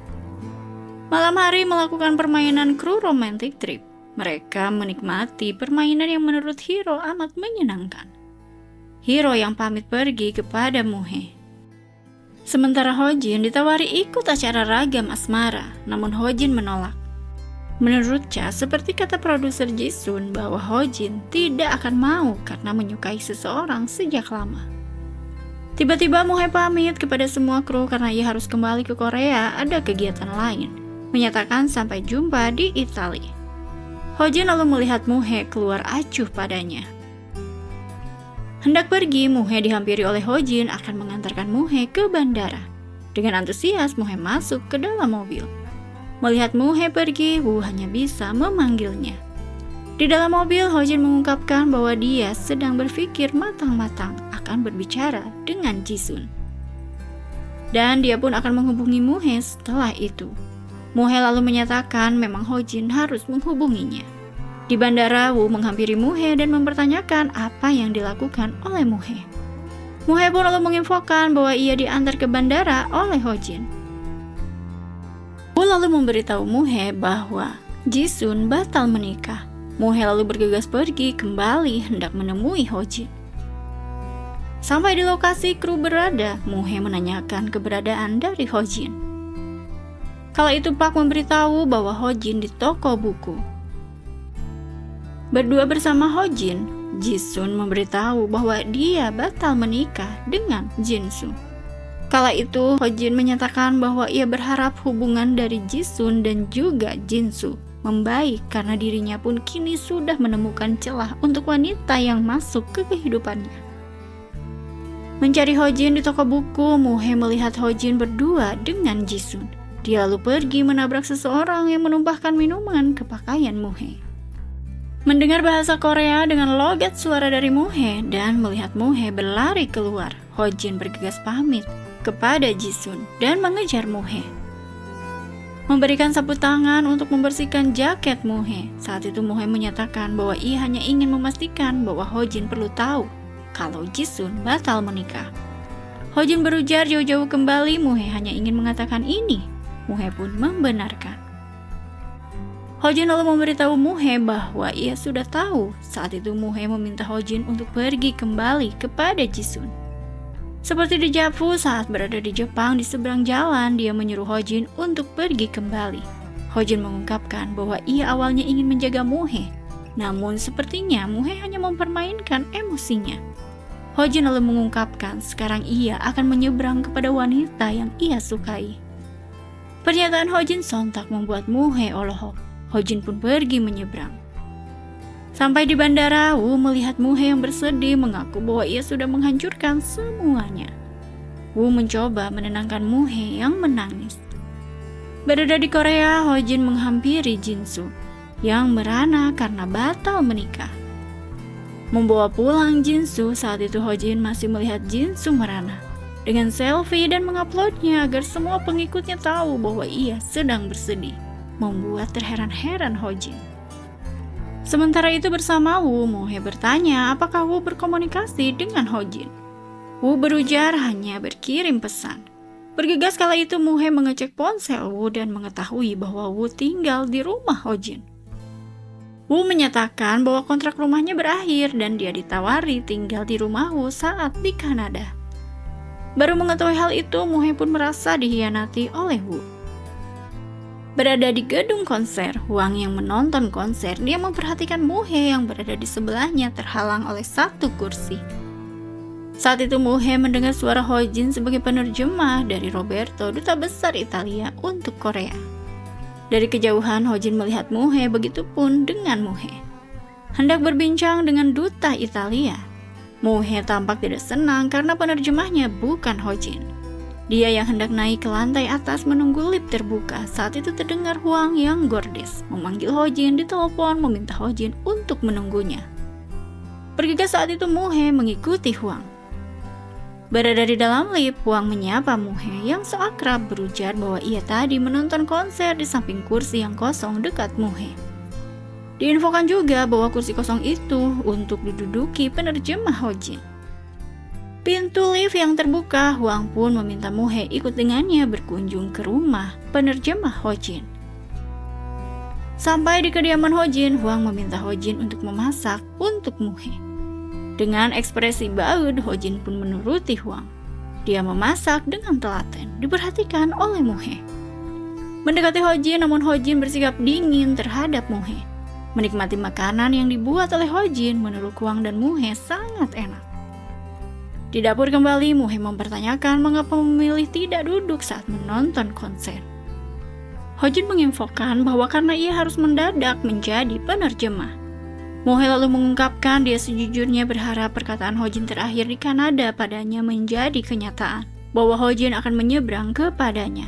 Speaker 1: Malam hari melakukan permainan kru romantic trip. Mereka menikmati permainan yang menurut Hiro amat menyenangkan. Hiro yang pamit pergi kepada Muhe. Sementara Hojin ditawari ikut acara ragam asmara, namun Hojin menolak. Menurut Cha, seperti kata produser Jisun bahwa Hojin tidak akan mau karena menyukai seseorang sejak lama. Tiba-tiba Muhe pamit kepada semua kru karena ia harus kembali ke Korea, ada kegiatan lain, menyatakan sampai jumpa di Italia. Hojin lalu melihat Muhe keluar acuh padanya. Hendak pergi, Muhe dihampiri oleh Hojin akan mengantarkan Muhe ke bandara. Dengan antusias, Muhe masuk ke dalam mobil. Melihat Muhe pergi, Woo hanya bisa memanggilnya. Di dalam mobil, Hojin mengungkapkan bahwa dia sedang berpikir matang-matang akan berbicara dengan Jisun. Dan dia pun akan menghubungi Muhe setelah itu. Muhe lalu menyatakan memang Hojin harus menghubunginya. Di bandara, Woo menghampiri Muhe dan mempertanyakan apa yang dilakukan oleh Muhe. Muhe pun lalu menginfokan bahwa ia diantar ke bandara oleh Hojin. Woo lalu memberitahu Muhe bahwa Jisun batal menikah. Muhe lalu bergegas pergi kembali hendak menemui Hojin. Sampai di lokasi kru berada, Muhe menanyakan keberadaan dari Hojin. Kala itu Park memberitahu bahwa Hojin di toko buku. Berdua bersama Hojin, Jisun memberitahu bahwa dia batal menikah dengan Jinsu. Kala itu, Hojin menyatakan bahwa ia berharap hubungan dari Jisun dan juga Jinsu membaik karena dirinya pun kini sudah menemukan celah untuk wanita yang masuk ke kehidupannya. Mencari Hojin di toko buku, Muhe melihat Hojin berdua dengan Jisun. Dia lalu pergi menabrak seseorang yang menumpahkan minuman ke pakaian Muhe. Mendengar bahasa Korea dengan logat suara dari Muhe dan melihat Muhe berlari keluar, Hojin bergegas pamit kepada Jisun dan mengejar Muhe. Memberikan sapu tangan untuk membersihkan jaket Muhe. Saat itu Muhe menyatakan bahwa ia hanya ingin memastikan bahwa Hojin perlu tahu kalau Jisun batal menikah. Hojin berujar jauh-jauh kembali, Muhe hanya ingin mengatakan ini. Muhe pun membenarkan. Hojin lalu memberitahu Muhe bahwa ia sudah tahu. Saat itu Muhe meminta Hojin untuk pergi kembali kepada Jisun. Seperti dejavu saat berada di Jepang di seberang jalan, dia menyuruh Hojin untuk pergi kembali. Hojin mengungkapkan bahwa ia awalnya ingin menjaga Muhe, namun sepertinya Muhe hanya mempermainkan emosinya. Hojin lalu mengungkapkan sekarang ia akan menyeberang kepada wanita yang ia sukai. Pernyataan Hojin sontak membuat Muhe olohok. Hojin pun pergi menyeberang. Sampai di bandara, Woo melihat Muhe yang bersedih mengaku bahwa ia sudah menghancurkan semuanya. Woo mencoba menenangkan Muhe yang menangis. Berada di Korea, Hojin menghampiri Jinsu yang merana karena batal menikah. Membawa pulang Jinsu, saat itu Hojin masih melihat Jinsu merana dengan selfie dan menguploadnya agar semua pengikutnya tahu bahwa ia sedang bersedih, membuat terheran-heran Hojin. Sementara itu bersama Woo, Mohe bertanya apakah Woo berkomunikasi dengan Hojin. Woo berujar hanya berkirim pesan. Bergegas kala itu Mohe mengecek ponsel Woo dan mengetahui bahwa Woo tinggal di rumah Hojin. Woo menyatakan bahwa kontrak rumahnya berakhir dan dia ditawari tinggal di rumah Woo saat di Kanada. Baru mengetahui hal itu, Mohe pun merasa dihianati oleh Woo. Berada di gedung konser, Hwang yang menonton konser, dia memperhatikan Mohe yang berada di sebelahnya terhalang oleh satu kursi. Saat itu Mohe mendengar suara Hojin sebagai penerjemah dari Roberto, duta besar Italia untuk Korea. Dari kejauhan Hojin melihat Mohe, begitupun dengan Mohe. Hendak berbincang dengan duta Italia. Mohe tampak tidak senang karena penerjemahnya bukan Hojin. Dia yang hendak naik ke lantai atas menunggu lift terbuka. Saat itu terdengar Hwang yang gordes memanggil Hojin di telepon, meminta Hojin untuk menunggunya. Bergegas saat itu Mohe mengikuti Hwang. Berada di dalam lift, Hwang menyapa Mohe yang seakrab, berujar bahwa ia tadi menonton konser di samping kursi yang kosong dekat Mohe. Diinfokan juga bahwa kursi kosong itu untuk diduduki penerjemah Hojin. Pintu lift yang terbuka, Hwang pun meminta Mohe ikut dengannya berkunjung ke rumah penerjemah Hojin. Sampai di kediaman Hojin, Hwang meminta Hojin untuk memasak untuk Mohe. Dengan ekspresi baud, Hojin pun menuruti Hwang. Dia memasak dengan telaten, diperhatikan oleh Mohe. Mendekati Hojin, namun Hojin bersikap dingin terhadap Mohe. Menikmati makanan yang dibuat oleh Hojin, menurut Hwang dan Mohe sangat enak. Di dapur kembali, Mohe mempertanyakan mengapa memilih tidak duduk saat menonton konser. Hojin menginfokan bahwa karena ia harus mendadak menjadi penerjemah. Mohe lalu mengungkapkan dia sejujurnya berharap perkataan Hojin terakhir di Kanada padanya menjadi kenyataan, bahwa Hojin akan menyeberang kepadanya.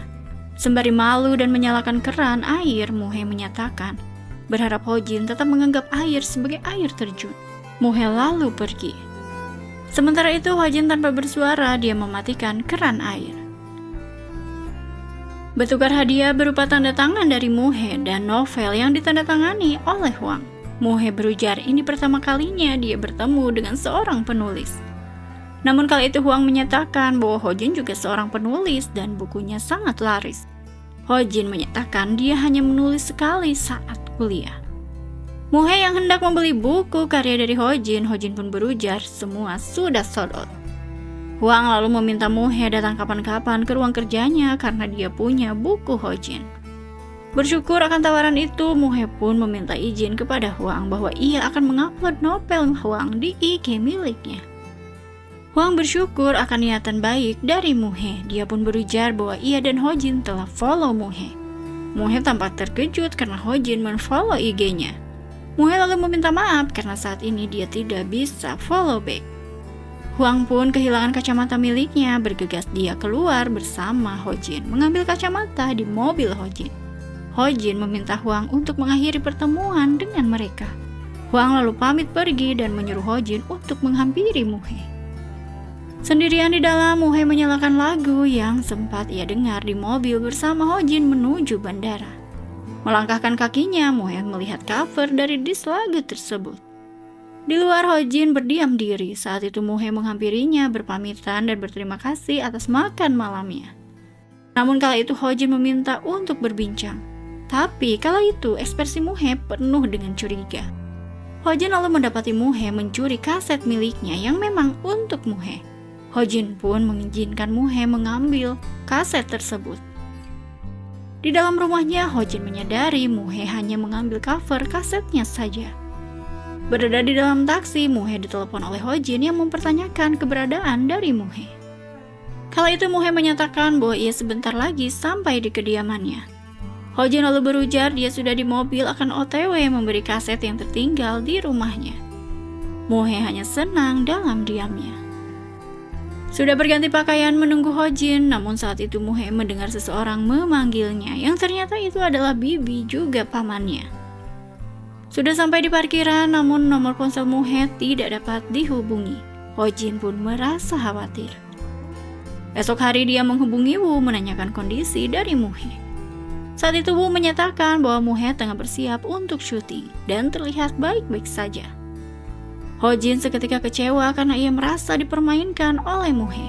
Speaker 1: Sembari malu dan menyalakan keran air, Mohe menyatakan berharap Hojin tetap menganggap air sebagai air terjun. Mohe lalu pergi. Sementara itu Hojin tanpa bersuara, dia mematikan keran air. Bertukar hadiah berupa tanda tangan dari Mohe dan novel yang ditandatangani oleh Hwang. Mohe berujar ini pertama kalinya dia bertemu dengan seorang penulis. Namun kali itu Hwang menyatakan bahwa Hojin juga seorang penulis dan bukunya sangat laris. Hojin menyatakan dia hanya menulis sekali saat kuliah. Mohe yang hendak membeli buku karya dari Hojin, Hojin pun berujar semua sudah sold out. Hwang lalu meminta Mohe datang kapan-kapan ke ruang kerjanya karena dia punya buku Hojin. Bersyukur akan tawaran itu, Mohe pun meminta izin kepada Hwang bahwa ia akan mengupload novel Hwang di IG miliknya. Hwang bersyukur akan niatan baik dari Mohe. Dia pun berujar bahwa ia dan Hojin telah follow Mohe. Mohe tampak terkejut karena Hojin men-follow IG-nya. Mohe lalu meminta maaf karena saat ini dia tidak bisa follow back. Hwang pun kehilangan kacamata miliknya, bergegas dia keluar bersama Hojin, mengambil kacamata di mobil Hojin. Hojin meminta Hwang untuk mengakhiri pertemuan dengan mereka. Hwang lalu pamit pergi dan menyuruh Hojin untuk menghampiri Mohe. Sendirian di dalam, Mohe menyalakan lagu yang sempat ia dengar di mobil bersama Hojin menuju bandara. Melangkahkan kakinya, Mohe melihat cover dari disk lagu tersebut. Di luar, Hojin berdiam diri. Saat itu Mohe menghampirinya, berpamitan dan berterima kasih atas makan malamnya. Namun kala itu Hojin meminta untuk berbincang. Tapi kala itu ekspresi Mohe penuh dengan curiga. Hojin lalu mendapati Mohe mencuri kaset miliknya yang memang untuk Mohe. Hojin pun mengizinkan Mohe mengambil kaset tersebut. Di dalam rumahnya, Hojin menyadari Mohe hanya mengambil cover kasetnya saja. Berada di dalam taksi, Mohe ditelepon oleh Hojin yang mempertanyakan keberadaan dari Mohe. Kala itu Mohe menyatakan bahwa ia sebentar lagi sampai di kediamannya. Hojin lalu berujar dia sudah di mobil akan OTW memberi kaset yang tertinggal di rumahnya. Mohe hanya senang dalam diamnya. Sudah berganti pakaian menunggu Hojin, namun saat itu Muhe mendengar seseorang memanggilnya, yang ternyata itu adalah Bibi juga pamannya. Sudah sampai di parkiran, namun nomor ponsel Muhe tidak dapat dihubungi. Hojin pun merasa khawatir. Esok hari dia menghubungi Wu menanyakan kondisi dari Muhe. Saat itu Wu menyatakan bahwa Muhe tengah bersiap untuk syuting dan terlihat baik-baik saja. Hojin seketika kecewa karena ia merasa dipermainkan oleh Muhe.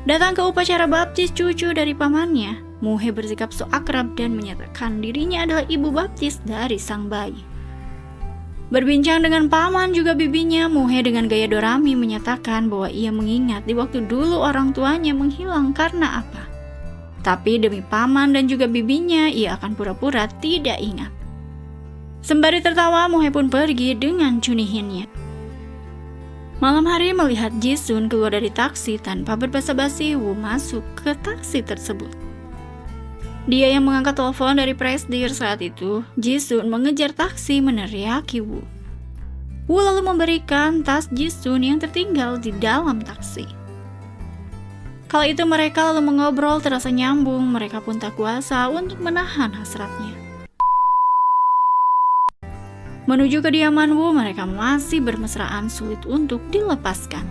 Speaker 1: Datang ke upacara baptis cucu dari pamannya, Muhe bersikap so akrab dan menyatakan dirinya adalah ibu baptis dari sang bayi. Berbincang dengan paman juga bibinya, Muhe dengan gaya Dorami menyatakan bahwa ia mengingat di waktu dulu orang tuanya menghilang karena apa. Tapi demi paman dan juga bibinya, ia akan pura-pura tidak ingat. Sembari tertawa, Muhe pun pergi dengan Chunihinnya. Malam hari melihat Jisun keluar dari taksi tanpa berbasa-basi, Wu masuk ke taksi tersebut. Dia yang mengangkat telepon dari presidir saat itu. Jisun mengejar taksi meneriaki Wu. Wu lalu memberikan tas Jisun yang tertinggal di dalam taksi. Kala itu mereka lalu mengobrol terasa nyambung, mereka pun tak kuasa untuk menahan hasratnya. Menuju kediaman Wu, mereka masih bermesraan sulit untuk dilepaskan.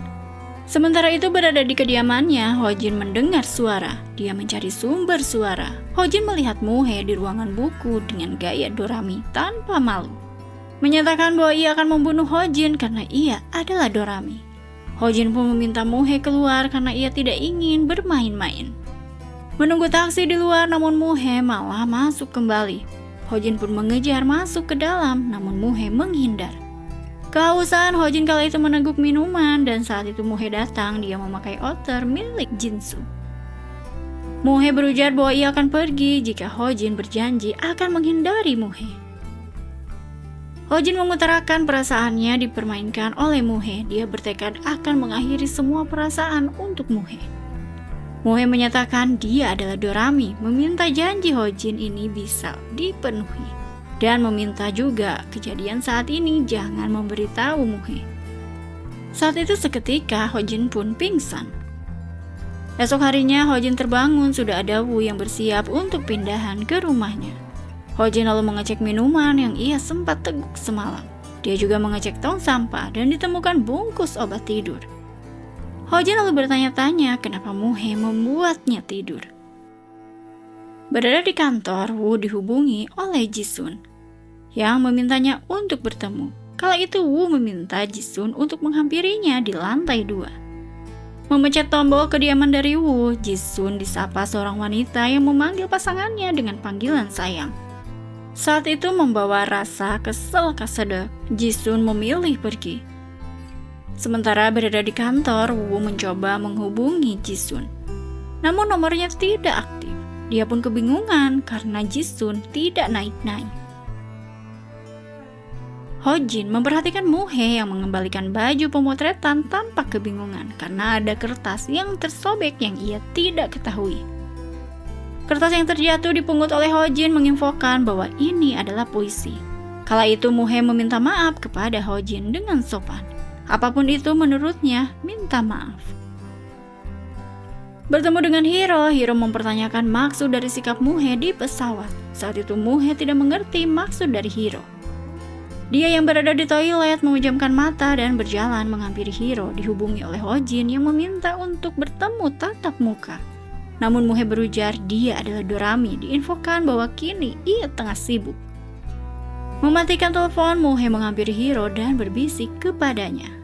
Speaker 1: Sementara itu berada di kediamannya, Hojin mendengar suara. Dia mencari sumber suara. Hojin melihat Muhe di ruangan buku dengan gaya Dorami tanpa malu. Menyatakan bahwa ia akan membunuh Hojin karena ia adalah Dorami. Hojin pun meminta Muhe keluar karena ia tidak ingin bermain-main. Menunggu taksi di luar, namun Muhe malah masuk kembali. Hojin pun mengejar masuk ke dalam, namun Muhe menghindar. Kehausan, Hojin kala itu meneguk minuman, dan saat itu Muhe datang, dia memakai outer milik Jinsu. Muhe berujar bahwa ia akan pergi jika Hojin berjanji akan menghindari Muhe. Hojin mengutarakan perasaannya dipermainkan oleh Muhe. Dia bertekad akan mengakhiri semua perasaan untuk Muhe. Muhe menyatakan dia adalah Dorami, meminta janji Hojin ini bisa dipenuhi, dan meminta juga kejadian saat ini jangan memberitahu Muhe. Saat itu seketika Hojin pun pingsan. Esok harinya Hojin terbangun, sudah ada Wu yang bersiap untuk pindahan ke rumahnya. Hojin lalu mengecek minuman yang ia sempat teguk semalam. Dia juga mengecek tong sampah dan ditemukan bungkus obat tidur. Hojin lalu bertanya-tanya kenapa Muhe membuatnya tidur. Berada di kantor, Wu dihubungi oleh Jisun yang memintanya untuk bertemu. Kala itu Wu meminta Jisun untuk menghampirinya di lantai 2. Memencet tombol kediaman dari Wu, Jisun disapa seorang wanita yang memanggil pasangannya dengan panggilan sayang. Saat itu membawa rasa kesel kasedek, Jisun memilih pergi. Sementara berada di kantor, Wu mencoba menghubungi Jisun. Namun nomornya tidak aktif. Dia pun kebingungan karena Jisun tidak naik-naik. Hojin memperhatikan Muhe yang mengembalikan baju pemotretan tanpa kebingungan karena ada kertas yang tersobek yang ia tidak ketahui. Kertas yang terjatuh dipungut oleh Hojin menginfokan bahwa ini adalah puisi. Kala itu Muhe meminta maaf kepada Hojin dengan sopan. Apapun itu menurutnya, minta maaf. Bertemu dengan Hiro, Hiro mempertanyakan maksud dari sikap Muhe di pesawat. Saat itu Muhe tidak mengerti maksud dari Hiro. Dia yang berada di toilet memejamkan mata dan berjalan menghampiri Hiro, dihubungi oleh Hojin yang meminta untuk bertemu tatap muka. Namun Muhe berujar dia adalah Dorami, diinfokan bahwa kini ia tengah sibuk. Mematikan telepon, Muhe menghampiri Hiro dan berbisik kepadanya.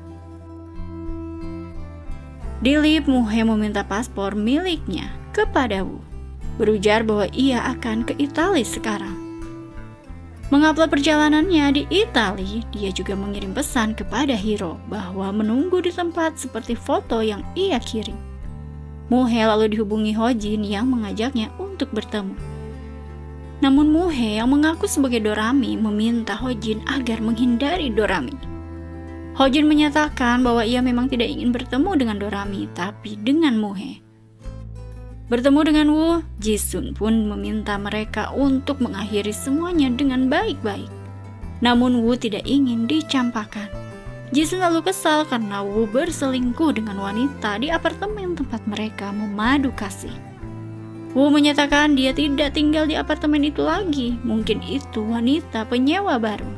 Speaker 1: Di lift, Muhe meminta paspor miliknya kepada Wu. Berujar bahwa ia akan ke Italia sekarang. Mengupload perjalanannya di Italia, dia juga mengirim pesan kepada Hiro bahwa menunggu di tempat seperti foto yang ia kirim. Muhe lalu dihubungi Hojin yang mengajaknya untuk bertemu. Namun Muhe yang mengaku sebagai Dorami meminta Hojin agar menghindari Dorami. Hojin menyatakan bahwa ia memang tidak ingin bertemu dengan Dorami, tapi dengan Muhe. Bertemu dengan Wu, Jisun pun meminta mereka untuk mengakhiri semuanya dengan baik-baik. Namun Wu tidak ingin dicampakkan. Jisoo lalu kesal karena Woo berselingkuh dengan wanita di apartemen tempat mereka memadu kasih. Woo menyatakan dia tidak tinggal di apartemen itu lagi, mungkin itu wanita penyewa baru.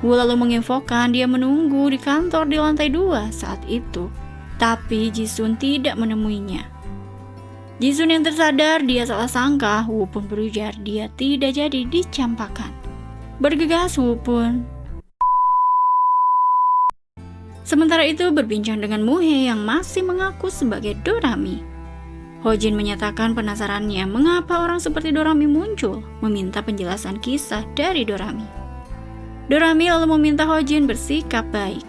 Speaker 1: Woo lalu menginfokan dia menunggu di kantor di lantai 2 saat itu, tapi Jisoo tidak menemuinya. Jisoo yang tersadar dia salah sangka, Woo pun berujar dia tidak jadi dicampakkan. Bergegas Woo pun. Sementara itu berbincang dengan Muhae yang masih mengaku sebagai Dorami. Hojin menyatakan penasarannya mengapa orang seperti Dorami muncul, meminta penjelasan kisah dari Dorami. Dorami lalu meminta Hojin bersikap baik.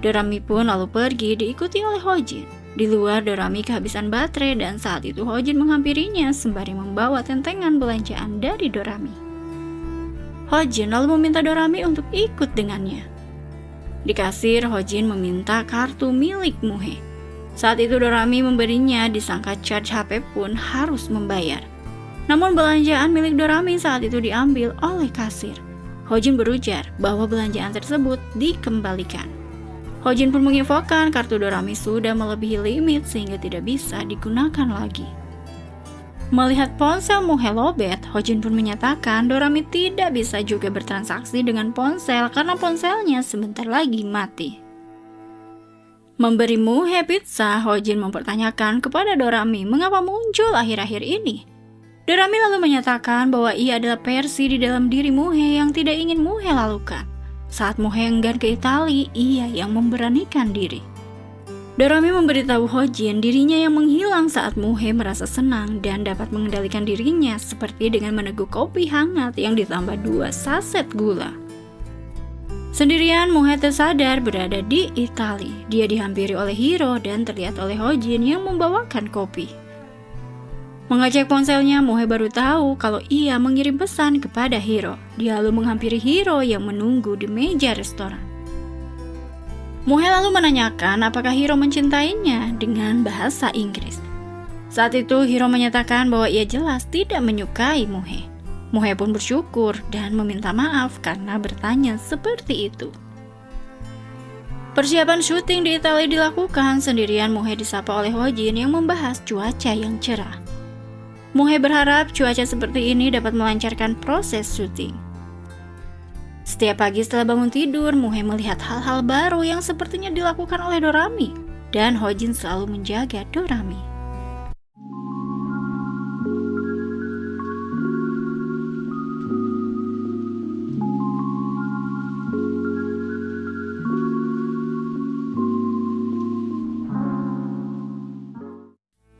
Speaker 1: Dorami pun lalu pergi diikuti oleh Hojin. Di luar, Dorami kehabisan baterai dan saat itu Hojin menghampirinya sembari membawa tentengan belanjaan dari Dorami. Hojin lalu meminta Dorami untuk ikut dengannya. Di kasir, Hojin meminta kartu milik Muhae. Saat itu Dorami memberinya, disangka charge HP pun harus membayar. Namun belanjaan milik Dorami saat itu diambil oleh kasir. Hojin berujar bahwa belanjaan tersebut dikembalikan. Hojin pun menginfokan kartu Dorami sudah melebihi limit sehingga tidak bisa digunakan lagi. Melihat ponsel Muhae lobet, Hojin pun menyatakan Dorami tidak bisa juga bertransaksi dengan ponsel karena ponselnya sebentar lagi mati. Memberi Muhae pizza, Hojin mempertanyakan kepada Dorami mengapa muncul akhir-akhir ini. Dorami lalu menyatakan bahwa ia adalah versi di dalam diri Muhae yang tidak ingin Muhae lakukan. Saat Muhae enggan ke Italia, ia yang memberanikan diri. Dorami memberitahu Hojin dirinya yang menghilang saat Muhae merasa senang dan dapat mengendalikan dirinya seperti dengan meneguk kopi hangat yang ditambah 2 saset gula. Sendirian Muhae tersadar berada di Italia. Dia dihampiri oleh Hiro dan terlihat oleh Hojin yang membawakan kopi. Mengecek ponselnya, Muhae baru tahu kalau ia mengirim pesan kepada Hiro. Dia lalu menghampiri Hiro yang menunggu di meja restoran. Muhae lalu menanyakan apakah Hiro mencintainya dengan bahasa Inggris. Saat itu Hiro menyatakan bahwa ia jelas tidak menyukai Muhae. Muhae pun bersyukur dan meminta maaf karena bertanya seperti itu. Persiapan syuting di Italia dilakukan sendirian. Muhae disapa oleh Hojin yang membahas cuaca yang cerah. Muhae berharap cuaca seperti ini dapat melancarkan proses syuting. Setiap pagi setelah bangun tidur, Muhae melihat hal-hal baru yang sepertinya dilakukan oleh Dorami, dan Hojin selalu menjaga Dorami.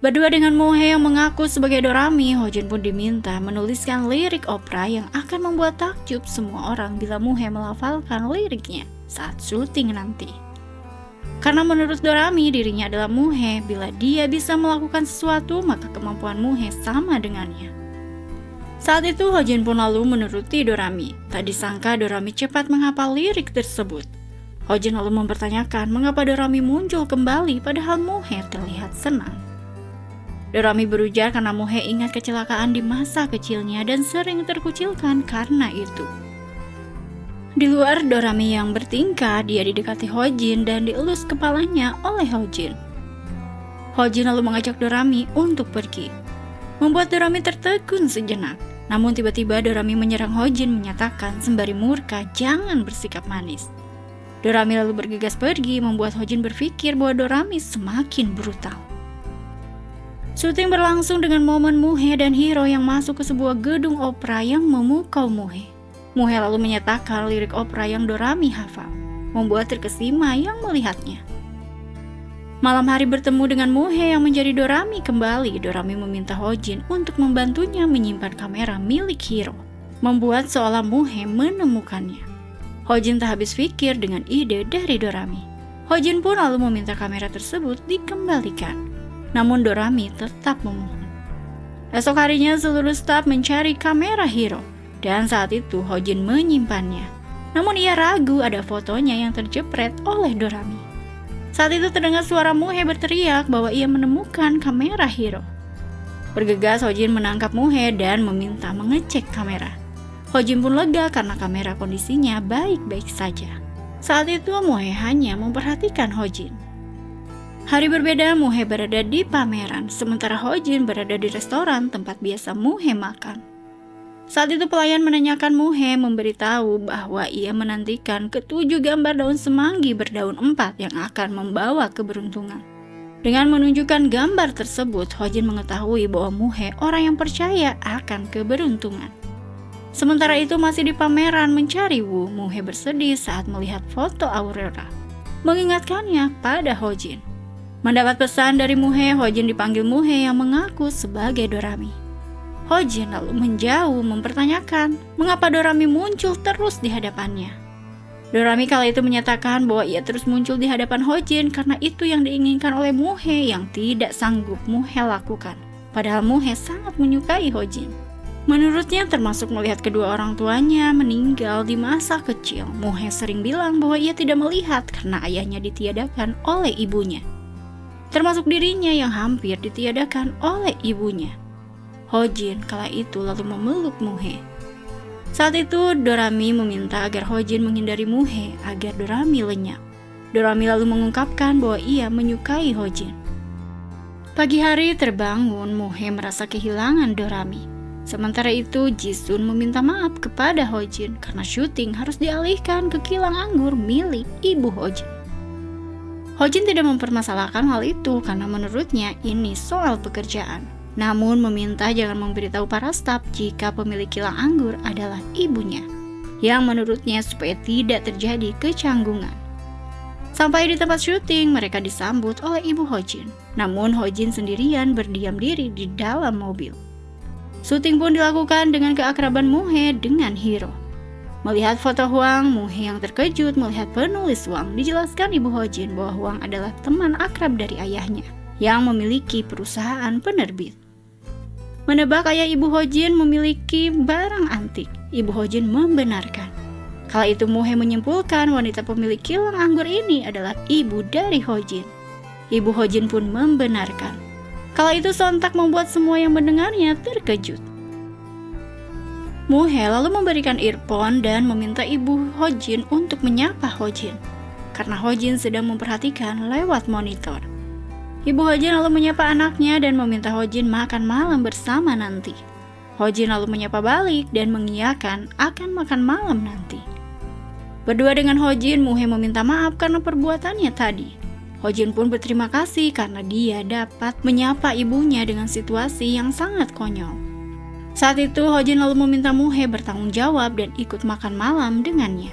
Speaker 1: Berdua dengan Muhae yang mengaku sebagai Dorami, Hojin pun diminta menuliskan lirik opera yang akan membuat takjub semua orang bila Muhae melafalkan liriknya saat syuting nanti. Karena menurut Dorami dirinya adalah Muhae, bila dia bisa melakukan sesuatu maka kemampuan Muhae sama dengannya. Saat itu Hojin pun lalu menuruti Dorami. Tak disangka Dorami cepat menghafal lirik tersebut. Hojin lalu mempertanyakan mengapa Dorami muncul kembali padahal Muhae terlihat senang. Dorami berujar karena Muhae ingat kecelakaan di masa kecilnya dan sering terkucilkan karena itu. Di luar, Dorami yang bertingkah, dia didekati Hojin dan dielus kepalanya oleh Hojin. Hojin lalu mengajak Dorami untuk pergi, membuat Dorami tertegun sejenak. Namun tiba-tiba Dorami menyerang Hojin menyatakan sembari murka jangan bersikap manis. Dorami lalu bergegas pergi membuat Hojin berpikir bahwa Dorami semakin brutal. Syuting berlangsung dengan momen Muhae dan Hiro yang masuk ke sebuah gedung opera yang memukau Muhae. Muhae lalu menyatakan lirik opera yang Dorami hafal, membuat terkesima yang melihatnya. Malam hari bertemu dengan Muhae yang menjadi Dorami kembali, Dorami meminta Hojin untuk membantunya menyimpan kamera milik Hiro, membuat seolah Muhae menemukannya. Hojin tak habis pikir dengan ide dari Dorami. Hojin pun lalu meminta kamera tersebut dikembalikan. Namun Dorami tetap memohon. Esok harinya seluruh staf mencari kamera Hiro, dan saat itu Hojin menyimpannya. Namun ia ragu ada fotonya yang terjepret oleh Dorami. Saat itu terdengar suara Muhae berteriak bahwa ia menemukan kamera Hiro. Bergegas Hojin menangkap Muhae dan meminta mengecek kamera. Hojin pun lega karena kamera kondisinya baik-baik saja. Saat itu Muhe hanya memperhatikan Hojin. Hari berbeda, Muhe berada di pameran, sementara Hojin berada di restoran tempat biasa Muhe makan. Saat itu pelayan menanyakan Muhe memberitahu bahwa ia menantikan ketujuh gambar daun semanggi berdaun 4 yang akan membawa keberuntungan. Dengan menunjukkan gambar tersebut, Hojin mengetahui bahwa Muhe orang yang percaya akan keberuntungan. Sementara itu masih di pameran mencari Wu, Muhe bersedih saat melihat foto Aurora, mengingatkannya pada Hojin. Mendapat pesan dari Muhe, Hojin dipanggil Muhe yang mengaku sebagai Dorami. Hojin lalu menjauh mempertanyakan mengapa Dorami muncul terus di hadapannya. Dorami kala itu menyatakan bahwa ia terus muncul di hadapan Hojin karena itu yang diinginkan oleh Muhe yang tidak sanggup Muhe lakukan. Padahal Muhe sangat menyukai Hojin. Menurutnya termasuk melihat kedua orang tuanya meninggal di masa kecil. Muhe sering bilang bahwa ia tidak melihat karena ayahnya ditiadakan oleh ibunya. Termasuk dirinya yang hampir ditiadakan oleh ibunya. Hojin kala itu lalu memeluk Muhe. Saat itu Dorami meminta agar Hojin menghindari Muhe agar Dorami lenyap. Dorami lalu mengungkapkan bahwa ia menyukai Hojin. Pagi hari terbangun, Muhe merasa kehilangan Dorami. Sementara itu Jisun meminta maaf kepada Hojin karena syuting harus dialihkan ke kilang anggur milik ibu Hojin. Hojin tidak mempermasalahkan hal itu karena menurutnya ini soal pekerjaan. Namun meminta jangan memberitahu para staf jika pemilik kilang anggur adalah ibunya, yang menurutnya supaya tidak terjadi kecanggungan. Sampai di tempat syuting, mereka disambut oleh ibu Hojin. Namun Hojin sendirian berdiam diri di dalam mobil. Syuting pun dilakukan dengan keakraban Muhe dengan Hiro. Melihat foto Huang, Muhe yang terkejut melihat penulis Huang. Dijelaskan ibu Hojin bahwa Huang adalah teman akrab dari ayahnya yang memiliki perusahaan penerbit. Menebak ayah ibu Hojin memiliki barang antik, ibu Hojin membenarkan. Kala itu Muhe menyimpulkan wanita pemilik kilang anggur ini adalah ibu dari Hojin. Ibu Hojin pun membenarkan. Kala itu sontak membuat semua yang mendengarnya terkejut. Muhe lalu memberikan earphone dan meminta ibu Hojin untuk menyapa Hojin, karena Hojin sedang memperhatikan lewat monitor. Ibu Hojin lalu menyapa anaknya dan meminta Hojin makan malam bersama nanti. Hojin lalu menyapa balik dan mengiyakan akan makan malam nanti. Berdua dengan Hojin, Muhe meminta maaf karena perbuatannya tadi. Hojin pun berterima kasih karena dia dapat menyapa ibunya dengan situasi yang sangat konyol. Saat itu Hojin lalu meminta Muhe bertanggung jawab dan ikut makan malam dengannya.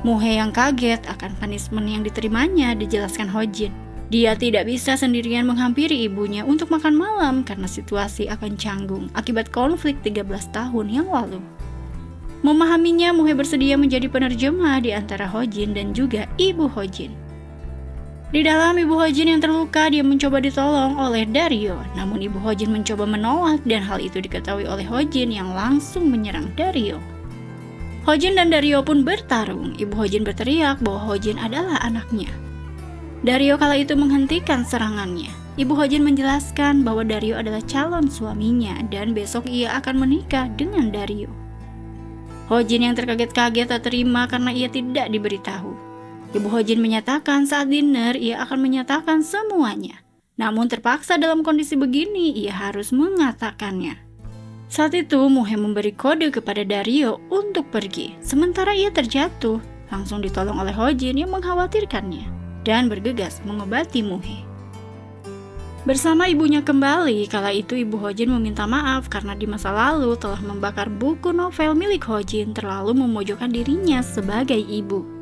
Speaker 1: Muhe yang kaget akan punishment yang diterimanya dijelaskan Hojin. Dia tidak bisa sendirian menghampiri ibunya untuk makan malam karena situasi akan canggung akibat konflik 13 tahun yang lalu. Memahaminya, Muhe bersedia menjadi penerjemah di antara Hojin dan juga ibu Hojin. Di dalam ibu Hojin yang terluka, dia mencoba ditolong oleh Dario. Namun ibu Hojin mencoba menolak dan hal itu diketahui oleh Hojin yang langsung menyerang Dario. Hojin dan Dario pun bertarung. Ibu Hojin berteriak bahwa Hojin adalah anaknya. Dario kala itu menghentikan serangannya. Ibu Hojin menjelaskan bahwa Dario adalah calon suaminya dan besok ia akan menikah dengan Dario. Hojin yang terkaget-kaget tak terima karena ia tidak diberitahu. Ibu Hojin menyatakan saat dinner ia akan menyatakan semuanya. Namun terpaksa dalam kondisi begini ia harus mengatakannya. Saat itu Muhe memberi kode kepada Dario untuk pergi. Sementara ia terjatuh, langsung ditolong oleh Hojin yang mengkhawatirkannya dan bergegas mengobati Muhe. Bersama ibunya kembali, kala itu ibu Hojin meminta maaf karena di masa lalu telah membakar buku novel milik Hojin terlalu memojokkan dirinya sebagai ibu.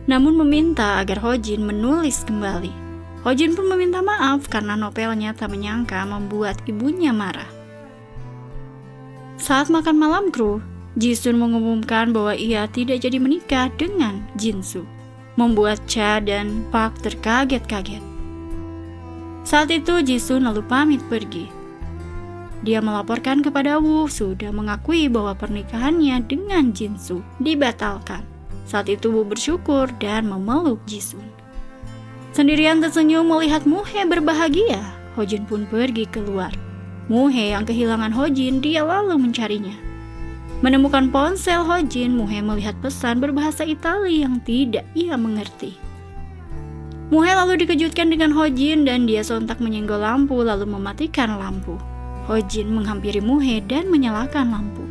Speaker 1: Namun meminta agar Hojin menulis kembali. Hojin pun meminta maaf karena novelnya tak menyangka membuat ibunya marah. Saat makan malam kru, Jisun mengumumkan bahwa ia tidak jadi menikah dengan Jinsu, membuat Cha dan Park terkaget-kaget. Saat itu Jisun lalu pamit pergi. Dia melaporkan kepada Wu sudah mengakui bahwa pernikahannya dengan Jinsu dibatalkan. Saat itu Wu bersyukur dan memeluk Jisun. Sendirian tersenyum melihat Muhe berbahagia, Hojin pun pergi keluar. Muhe yang kehilangan Hojin, dia lalu mencarinya. Menemukan ponsel Hojin, Muhe melihat pesan berbahasa Italia yang tidak ia mengerti. Muhe lalu dikejutkan dengan Hojin dan dia sontak menyenggol lampu lalu mematikan lampu. Hojin menghampiri Muhe dan menyalakan lampu.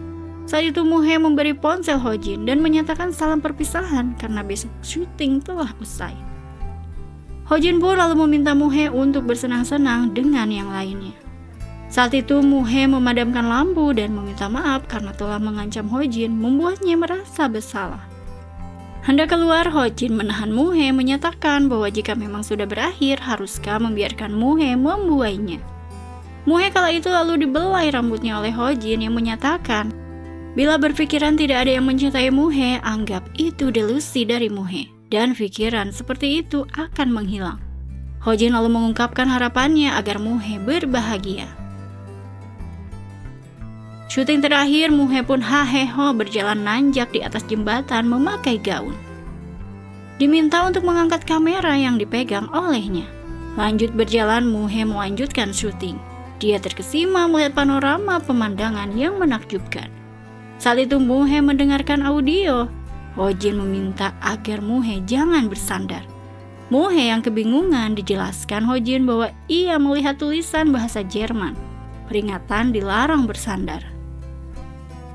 Speaker 1: Saat itu Muhe memberi ponsel Hojin dan menyatakan salam perpisahan karena besok syuting telah usai. Hojin pun lalu meminta Muhe untuk bersenang-senang dengan yang lainnya. Saat itu Muhe memadamkan lampu dan meminta maaf karena telah mengancam Hojin, membuatnya merasa bersalah. Hendak keluar, Hojin menahan Muhe, menyatakan bahwa jika memang sudah berakhir, haruskah membiarkan Muhe membuainya. Muhe kala itu lalu dibelai rambutnya oleh Hojin yang menyatakan, bila berpikiran tidak ada yang mencintai Muhe, anggap itu delusi dari Muhe, dan pikiran seperti itu akan menghilang. Hojin lalu mengungkapkan harapannya agar Muhe berbahagia. Syuting terakhir, Muhe pun haheho berjalan nanjak di atas jembatan memakai gaun. Diminta untuk mengangkat kamera yang dipegang olehnya. Lanjut berjalan, Muhe melanjutkan syuting. Dia terkesima melihat panorama pemandangan yang menakjubkan. Saat itu Muhe mendengarkan audio. Hojin meminta agar Muhe jangan bersandar. Muhe yang kebingungan dijelaskan Hojin bahwa ia melihat tulisan bahasa Jerman. Peringatan dilarang bersandar.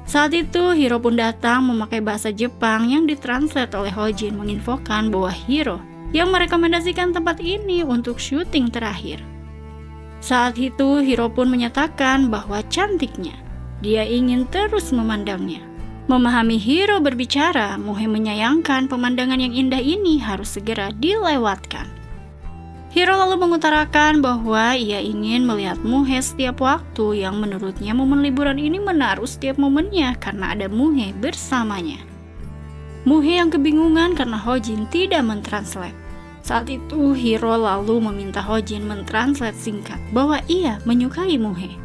Speaker 1: Saat itu Hiro pun datang memakai bahasa Jepang yang ditranslate oleh Hojin menginfokan bahwa Hiro yang merekomendasikan tempat ini untuk syuting terakhir. Saat itu Hiro pun menyatakan bahwa cantiknya. Dia ingin terus memandangnya. Memahami Hiro berbicara, Muhe menyayangkan pemandangan yang indah ini harus segera dilewatkan. Hiro lalu mengutarakan bahwa ia ingin melihat Muhe setiap waktu yang menurutnya momen liburan ini menaruh setiap momennya karena ada Muhe bersamanya. Muhe yang kebingungan karena Hojin tidak mentranslate. Saat itu Hiro lalu meminta Hojin mentranslate singkat bahwa ia menyukai Muhe.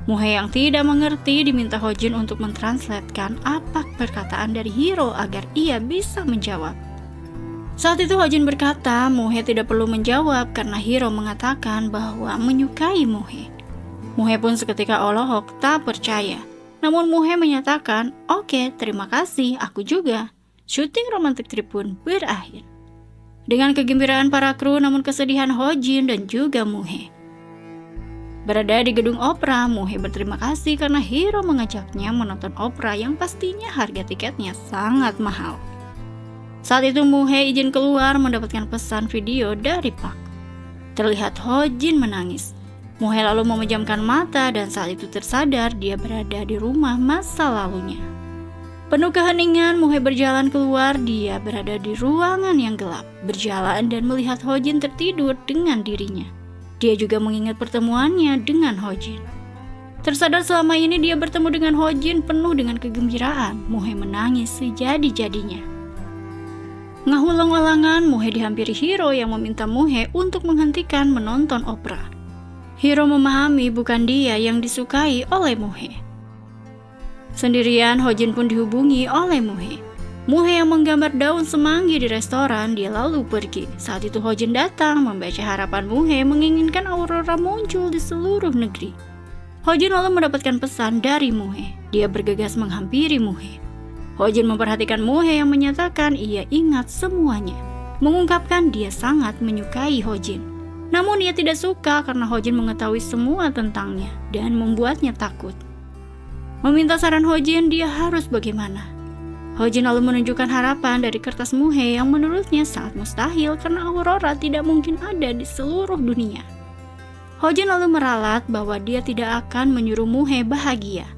Speaker 1: Muhe yang tidak mengerti diminta Hojin untuk mentranslatekan apa perkataan dari Hiro agar ia bisa menjawab. Saat itu Hojin berkata Muhe tidak perlu menjawab karena Hiro mengatakan bahwa menyukai Muhe. Muhe pun seketika olohok tak percaya. Namun Muhe menyatakan, "Oke, terima kasih, aku juga." Syuting romantic trip pun berakhir. Dengan kegembiraan para kru namun kesedihan Hojin dan juga Muhe. Berada di gedung opera, Muhe berterima kasih karena Hiro mengajaknya menonton opera yang pastinya harga tiketnya sangat mahal. Saat itu Muhe izin keluar mendapatkan pesan video dari Park. Terlihat Hojin menangis. Muhe lalu memejamkan mata dan saat itu tersadar dia berada di rumah masa lalunya. Penuh keheningan, Muhe berjalan keluar. Dia berada di ruangan yang gelap, berjalan dan melihat Hojin tertidur dengan dirinya. Dia juga mengingat pertemuannya dengan Hojin. Tersadar selama ini dia bertemu dengan Hojin penuh dengan kegembiraan. Muhe menangis sejadi-jadinya. Ngahulang-alangan, Muhe dihampiri Hiro yang meminta Muhe untuk menghentikan menonton opera. Hiro memahami bukan dia yang disukai oleh Muhe. Sendirian, Hojin pun dihubungi oleh Muhe. Muhe yang menggambar daun semanggi di restoran, dia lalu pergi. Saat itu Hojin datang membaca harapan Muhe menginginkan aurora muncul di seluruh negeri. Hojin lalu mendapatkan pesan dari Muhe. Dia bergegas menghampiri Muhe. Hojin memperhatikan Muhe yang menyatakan ia ingat semuanya, mengungkapkan dia sangat menyukai Hojin. Namun ia tidak suka karena Hojin mengetahui semua tentangnya dan membuatnya takut. Meminta saran Hojin dia harus bagaimana. Hojin lalu menunjukkan harapan dari kertas Muhe yang menurutnya sangat mustahil karena aurora tidak mungkin ada di seluruh dunia. Hojin lalu meralat bahwa dia tidak akan menyuruh Muhe bahagia.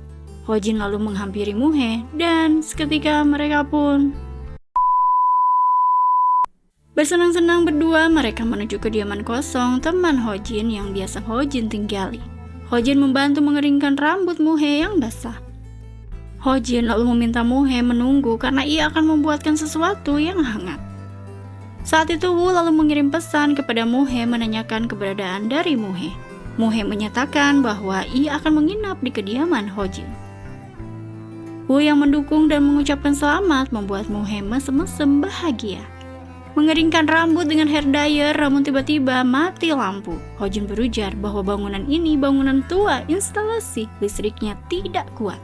Speaker 1: Hojin lalu menghampiri Muhe dan seketika mereka pun bersenang-senang berdua. Mereka menuju kediaman kosong teman Hojin yang biasa Hojin tinggali. Hojin membantu mengeringkan rambut Muhe yang basah. Hojin lalu meminta Muhe menunggu karena ia akan membuatkan sesuatu yang hangat. Saat itu Wu lalu mengirim pesan kepada Muhe menanyakan keberadaan dari Muhe. Muhe menyatakan bahwa ia akan menginap di kediaman Hojin. Wu yang mendukung dan mengucapkan selamat membuat Muhe mesem-mesem bahagia. Mengeringkan rambut dengan hair dryer, namun tiba-tiba mati lampu. Hojin berujar bahwa bangunan ini bangunan tua, instalasi listriknya tidak kuat.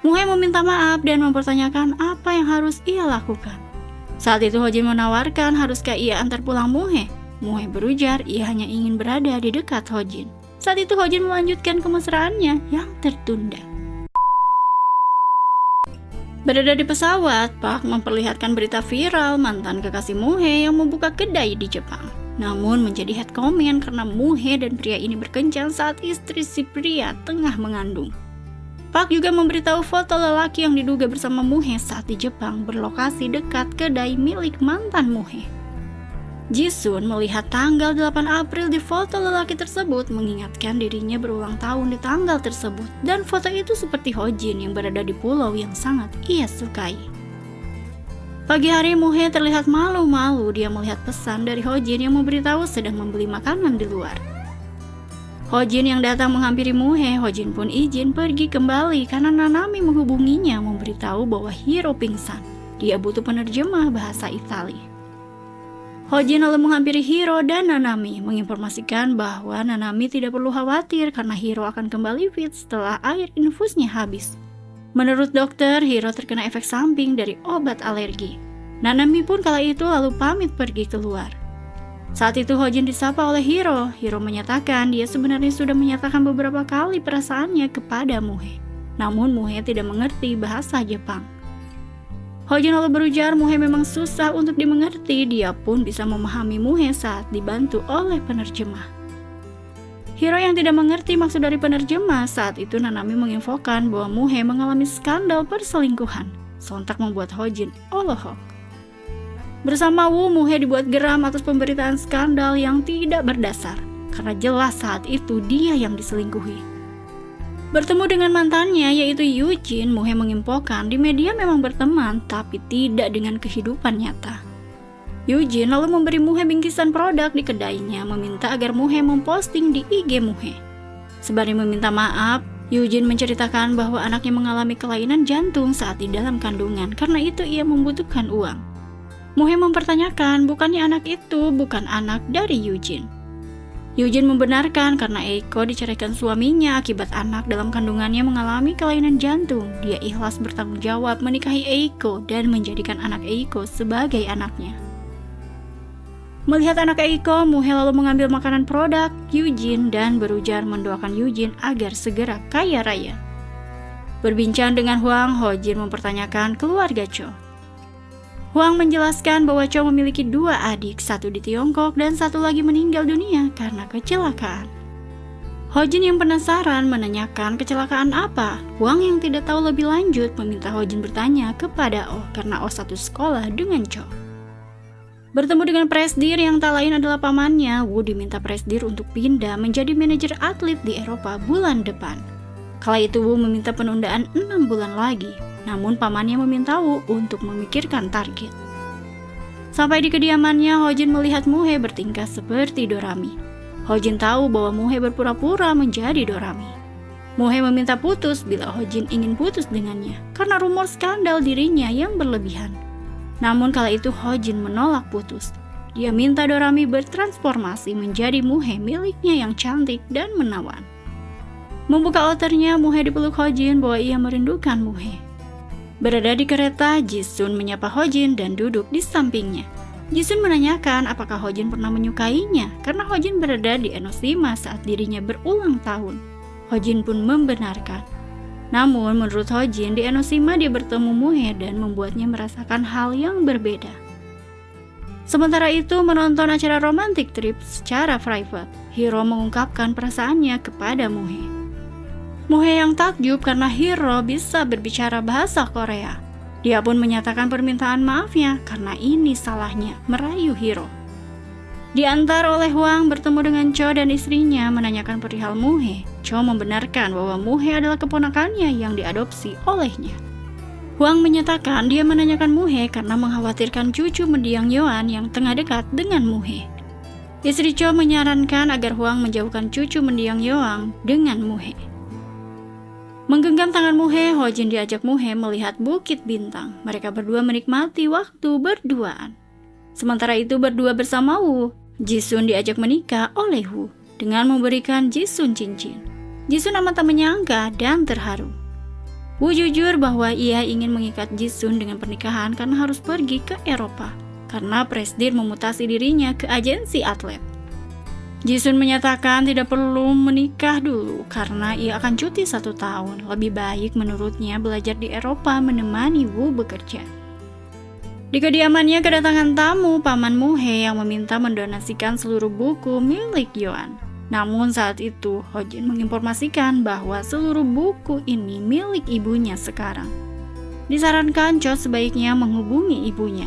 Speaker 1: Muhae meminta maaf dan mempertanyakan apa yang harus ia lakukan. Saat itu Hojin menawarkan haruskah ia antar pulang Muhae. Muhae berujar ia hanya ingin berada di dekat Hojin. Saat itu Hojin melanjutkan kemesraannya yang tertunda. Berada di pesawat, Park memperlihatkan berita viral mantan kekasih Muhae yang membuka kedai di Jepang. Namun menjadi head comment karena Muhae dan pria ini berkencan saat istri si pria tengah mengandung. Park juga memberitahu foto lelaki yang diduga bersama Muhae saat di Jepang berlokasi dekat kedai milik mantan Muhae. Jisun melihat tanggal 8 April di foto lelaki tersebut mengingatkan dirinya berulang tahun di tanggal tersebut, dan foto itu seperti Hojin yang berada di pulau yang sangat ia sukai. Pagi hari Muhae terlihat malu-malu dia melihat pesan dari Hojin yang memberitahu sedang membeli makanan di luar. Hojin yang datang menghampiri Muhae, Hojin pun izin pergi kembali karena Nanami menghubunginya memberitahu bahwa Hiro pingsan. Dia butuh penerjemah bahasa Italia. Hojin lalu menghampiri Hiro dan Nanami, menginformasikan bahwa Nanami tidak perlu khawatir karena Hiro akan kembali fit setelah air infusnya habis. Menurut dokter, Hiro terkena efek samping dari obat alergi. Nanami pun kala itu lalu pamit pergi keluar. Saat itu Hojin disapa oleh Hiro. Hiro menyatakan dia sebenarnya sudah menyatakan beberapa kali perasaannya kepada Muhae. Namun Muhae tidak mengerti bahasa Jepang. Hojin lalu berujar Muhae memang susah untuk dimengerti, dia pun bisa memahami Muhae saat dibantu oleh penerjemah. Hiro yang tidak mengerti maksud dari penerjemah, saat itu Nanami menginfokan bahwa Muhae mengalami skandal perselingkuhan. Sontak membuat Hojin olohok. Bersama Wu, Muhae dibuat geram atas pemberitaan skandal yang tidak berdasar, karena jelas saat itu dia yang diselingkuhi. Bertemu dengan mantannya yaitu Yujin, Muhae menginfokan di media memang berteman tapi tidak dengan kehidupan nyata. Yujin lalu memberi Muhae bingkisan produk di kedainya, meminta agar Muhae memposting di IG Muhae. Sembari meminta maaf, Yujin menceritakan bahwa anaknya mengalami kelainan jantung saat di dalam kandungan, karena itu ia membutuhkan uang. Muhae mempertanyakan bukannya anak itu bukan anak dari Yujin. Yujin membenarkan karena Eiko diceraikan suaminya akibat anak dalam kandungannya mengalami kelainan jantung. Dia ikhlas bertanggung jawab menikahi Eiko dan menjadikan anak Eiko sebagai anaknya. Melihat anak Eiko, Muhae lalu mengambil makanan produk Yujin dan berujar mendoakan Yujin agar segera kaya raya. Berbincang dengan Huang, Hojin mempertanyakan keluarga Cho. Huang menjelaskan bahwa Cho memiliki 2 adik, satu di Tiongkok dan satu lagi meninggal dunia karena kecelakaan. Hojin yang penasaran menanyakan kecelakaan apa. Huang yang tidak tahu lebih lanjut meminta Hojin bertanya kepada Oh karena Oh satu sekolah dengan Cho. Bertemu dengan Presdir yang tak lain adalah pamannya, Wu diminta Presdir untuk pindah menjadi manajer atlet di Eropa bulan depan. Kala itu Wu meminta penundaan 6 bulan lagi. Namun pamannya meminta Wu untuk memikirkan target. Sampai di kediamannya, Hojin melihat Muhae bertingkah seperti Dorami. Hojin tahu bahwa Muhae berpura-pura menjadi Dorami. Muhae meminta putus bila Hojin ingin putus dengannya, karena rumor skandal dirinya yang berlebihan. Namun kala itu Hojin menolak putus. Dia minta Dorami bertransformasi menjadi Muhae miliknya yang cantik dan menawan. Membuka outernya, Muhae dipeluk Hojin bahwa ia merindukan Muhae. Berada di kereta, Jisun menyapa Hojin dan duduk di sampingnya. Jisun menanyakan apakah Hojin pernah menyukainya karena Hojin berada di Enoshima saat dirinya berulang tahun. Hojin pun membenarkan. Namun menurut Hojin, di Enoshima dia bertemu Muhae dan membuatnya merasakan hal yang berbeda. Sementara itu, menonton acara romantic trip secara private, Hiro mengungkapkan perasaannya kepada Muhae. Muhae yang takjub karena Hiro bisa berbicara bahasa Korea. Dia pun menyatakan permintaan maafnya karena ini salahnya merayu Hiro. Diantar oleh Huang bertemu dengan Cho dan istrinya menanyakan perihal Muhae. Cho membenarkan bahwa Muhae adalah keponakannya yang diadopsi olehnya. Huang menyatakan dia menanyakan Muhae karena mengkhawatirkan cucu mendiang Yoan yang tengah dekat dengan Muhae. Istri Cho menyarankan agar Huang menjauhkan cucu mendiang Yoan dengan Muhae. Menggenggam tangan Muhae, Hojin diajak Muhae melihat Bukit Bintang. Mereka berdua menikmati waktu berduaan. Sementara itu berdua bersama Wu, Jisun diajak menikah oleh Wu dengan memberikan Jisun cincin. Jisun amat tak menyangka dan terharu. Woo jujur bahwa ia ingin mengikat Jisun dengan pernikahan karena harus pergi ke Eropa, karena Presdir memutasi dirinya ke agensi atlet. Jisun menyatakan tidak perlu menikah dulu karena ia akan cuti 1 tahun. Lebih baik menurutnya belajar di Eropa menemani Woo bekerja. Di kediamannya kedatangan tamu Paman Muhye yang meminta mendonasikan seluruh buku milik Yoan. Namun saat itu Hojin menginformasikan bahwa seluruh buku ini milik ibunya sekarang. Disarankan Cho sebaiknya menghubungi ibunya.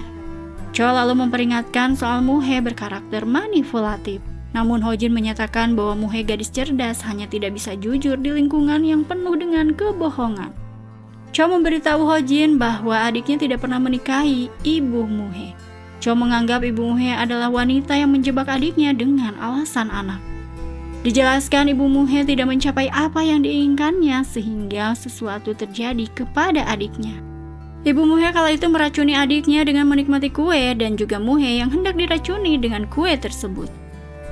Speaker 1: Cho lalu memperingatkan soal Muhye berkarakter manipulatif. Namun Hojin menyatakan bahwa Muhye gadis cerdas hanya tidak bisa jujur di lingkungan yang penuh dengan kebohongan. Cho memberitahu Hojin bahwa adiknya tidak pernah menikahi ibu Muhye. Cho menganggap ibu Muhye adalah wanita yang menjebak adiknya dengan alasan anak. Dijelaskan ibu Muhye tidak mencapai apa yang diinginkannya sehingga sesuatu terjadi kepada adiknya. Ibu Muhye kala itu meracuni adiknya dengan menikmati kue dan juga Muhye yang hendak diracuni dengan kue tersebut.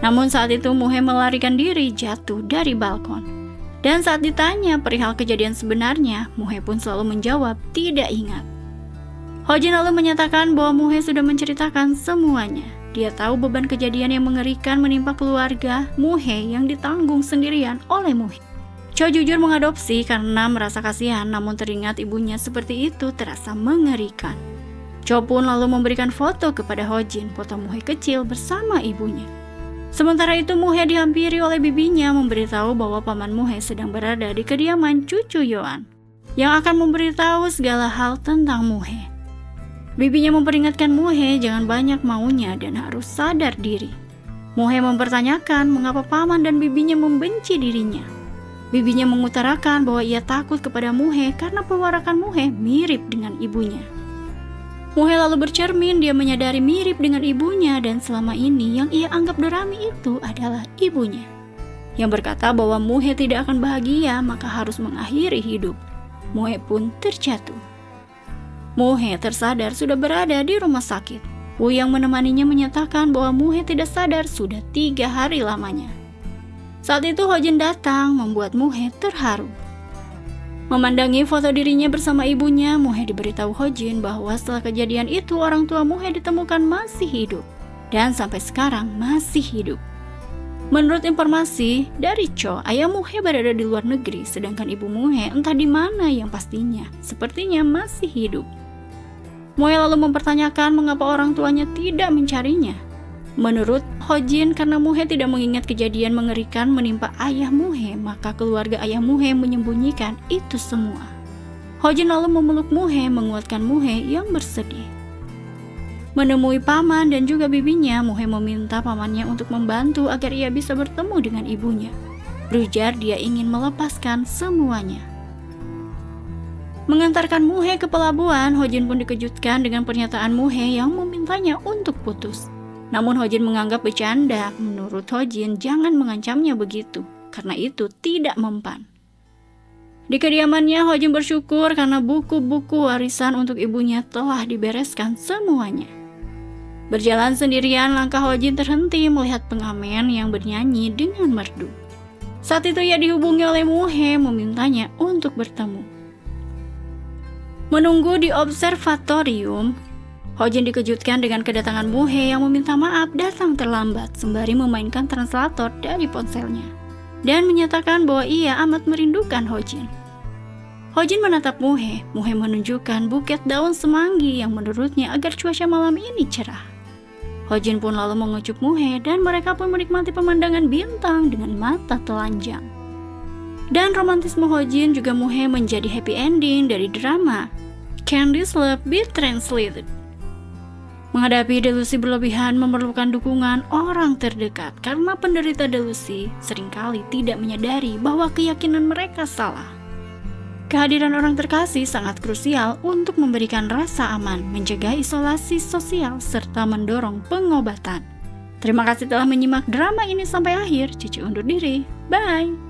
Speaker 1: Namun saat itu Muhye melarikan diri jatuh dari balkon. Dan saat ditanya perihal kejadian sebenarnya, Muhye pun selalu menjawab tidak ingat. Hojin lalu menyatakan bahwa Muhye sudah menceritakan semuanya. Dia tahu beban kejadian yang mengerikan menimpa keluarga Muhye yang ditanggung sendirian oleh Muhye. Cho jujur mengadopsi karena merasa kasihan, namun teringat ibunya seperti itu terasa mengerikan. Cho pun lalu memberikan foto kepada Hojin, foto Muhye kecil bersama ibunya. Sementara itu Muhye dihampiri oleh bibinya memberitahu bahwa Paman Muhye sedang berada di kediaman cucu Yoan yang akan memberitahu segala hal tentang Muhye. Bibinya memperingatkan Muhye jangan banyak maunya dan harus sadar diri. Muhye mempertanyakan mengapa Paman dan bibinya membenci dirinya. Bibinya mengutarakan bahwa ia takut kepada Muhye karena pewarakan Muhye mirip dengan ibunya. Muhye lalu bercermin, dia menyadari mirip dengan ibunya dan selama ini yang ia anggap Dorami itu adalah ibunya. Yang berkata bahwa Muhye tidak akan bahagia maka harus mengakhiri hidup. Muhye pun terjatuh. Muhye tersadar sudah berada di rumah sakit. Woo yang menemaninya menyatakan bahwa Muhye tidak sadar sudah 3 hari lamanya. Saat itu Hojin datang membuat Muhye terharu. Memandangi foto dirinya bersama ibunya, Muhye diberitahu Hojin bahwa setelah kejadian itu orang tua Muhye ditemukan masih hidup dan sampai sekarang masih hidup. Menurut informasi dari Cho, ayah Muhye berada di luar negeri sedangkan ibu Muhye entah di mana yang pastinya sepertinya masih hidup. Muhye lalu mempertanyakan mengapa orang tuanya tidak mencarinya. Menurut Hojin, karena Muhye tidak mengingat kejadian mengerikan menimpa ayah Muhye, maka keluarga ayah Muhye menyembunyikan itu semua. Hojin lalu memeluk Muhye, menguatkan Muhye yang bersedih. Menemui paman dan juga bibinya, Muhye meminta pamannya untuk membantu agar ia bisa bertemu dengan ibunya. Berujar dia ingin melepaskan semuanya. Mengantarkan Muhye ke pelabuhan, Hojin pun dikejutkan dengan pernyataan Muhye yang memintanya untuk putus. Namun Hojin menganggap bercanda. Menurut Hojin, jangan mengancamnya begitu, karena itu tidak mempan. Di kediamannya, Hojin bersyukur karena buku-buku warisan untuk ibunya telah dibereskan semuanya. Berjalan sendirian, langkah Hojin terhenti melihat pengamen yang bernyanyi dengan merdu. Saat itu ia dihubungi oleh Muhye memintanya untuk bertemu. Menunggu di observatorium, Hojin dikejutkan dengan kedatangan Muhye yang meminta maaf datang terlambat sembari memainkan translator dari ponselnya dan menyatakan bahwa ia amat merindukan Hojin. Hojin menatap Muhye. Muhye menunjukkan buket daun semanggi yang menurutnya agar cuaca malam ini cerah. Hojin pun lalu mengucup Muhye dan mereka pun menikmati pemandangan bintang dengan mata telanjang. Dan romantisme Hojin juga Muhye menjadi happy ending dari drama Candy's Love Be Translated. Menghadapi delusi berlebihan memerlukan dukungan orang terdekat karena penderita delusi seringkali tidak menyadari bahwa keyakinan mereka salah. Kehadiran orang terkasih sangat krusial untuk memberikan rasa aman, mencegah isolasi sosial, serta mendorong pengobatan. Terima kasih telah menyimak drama ini sampai akhir. Cici undur diri. Bye!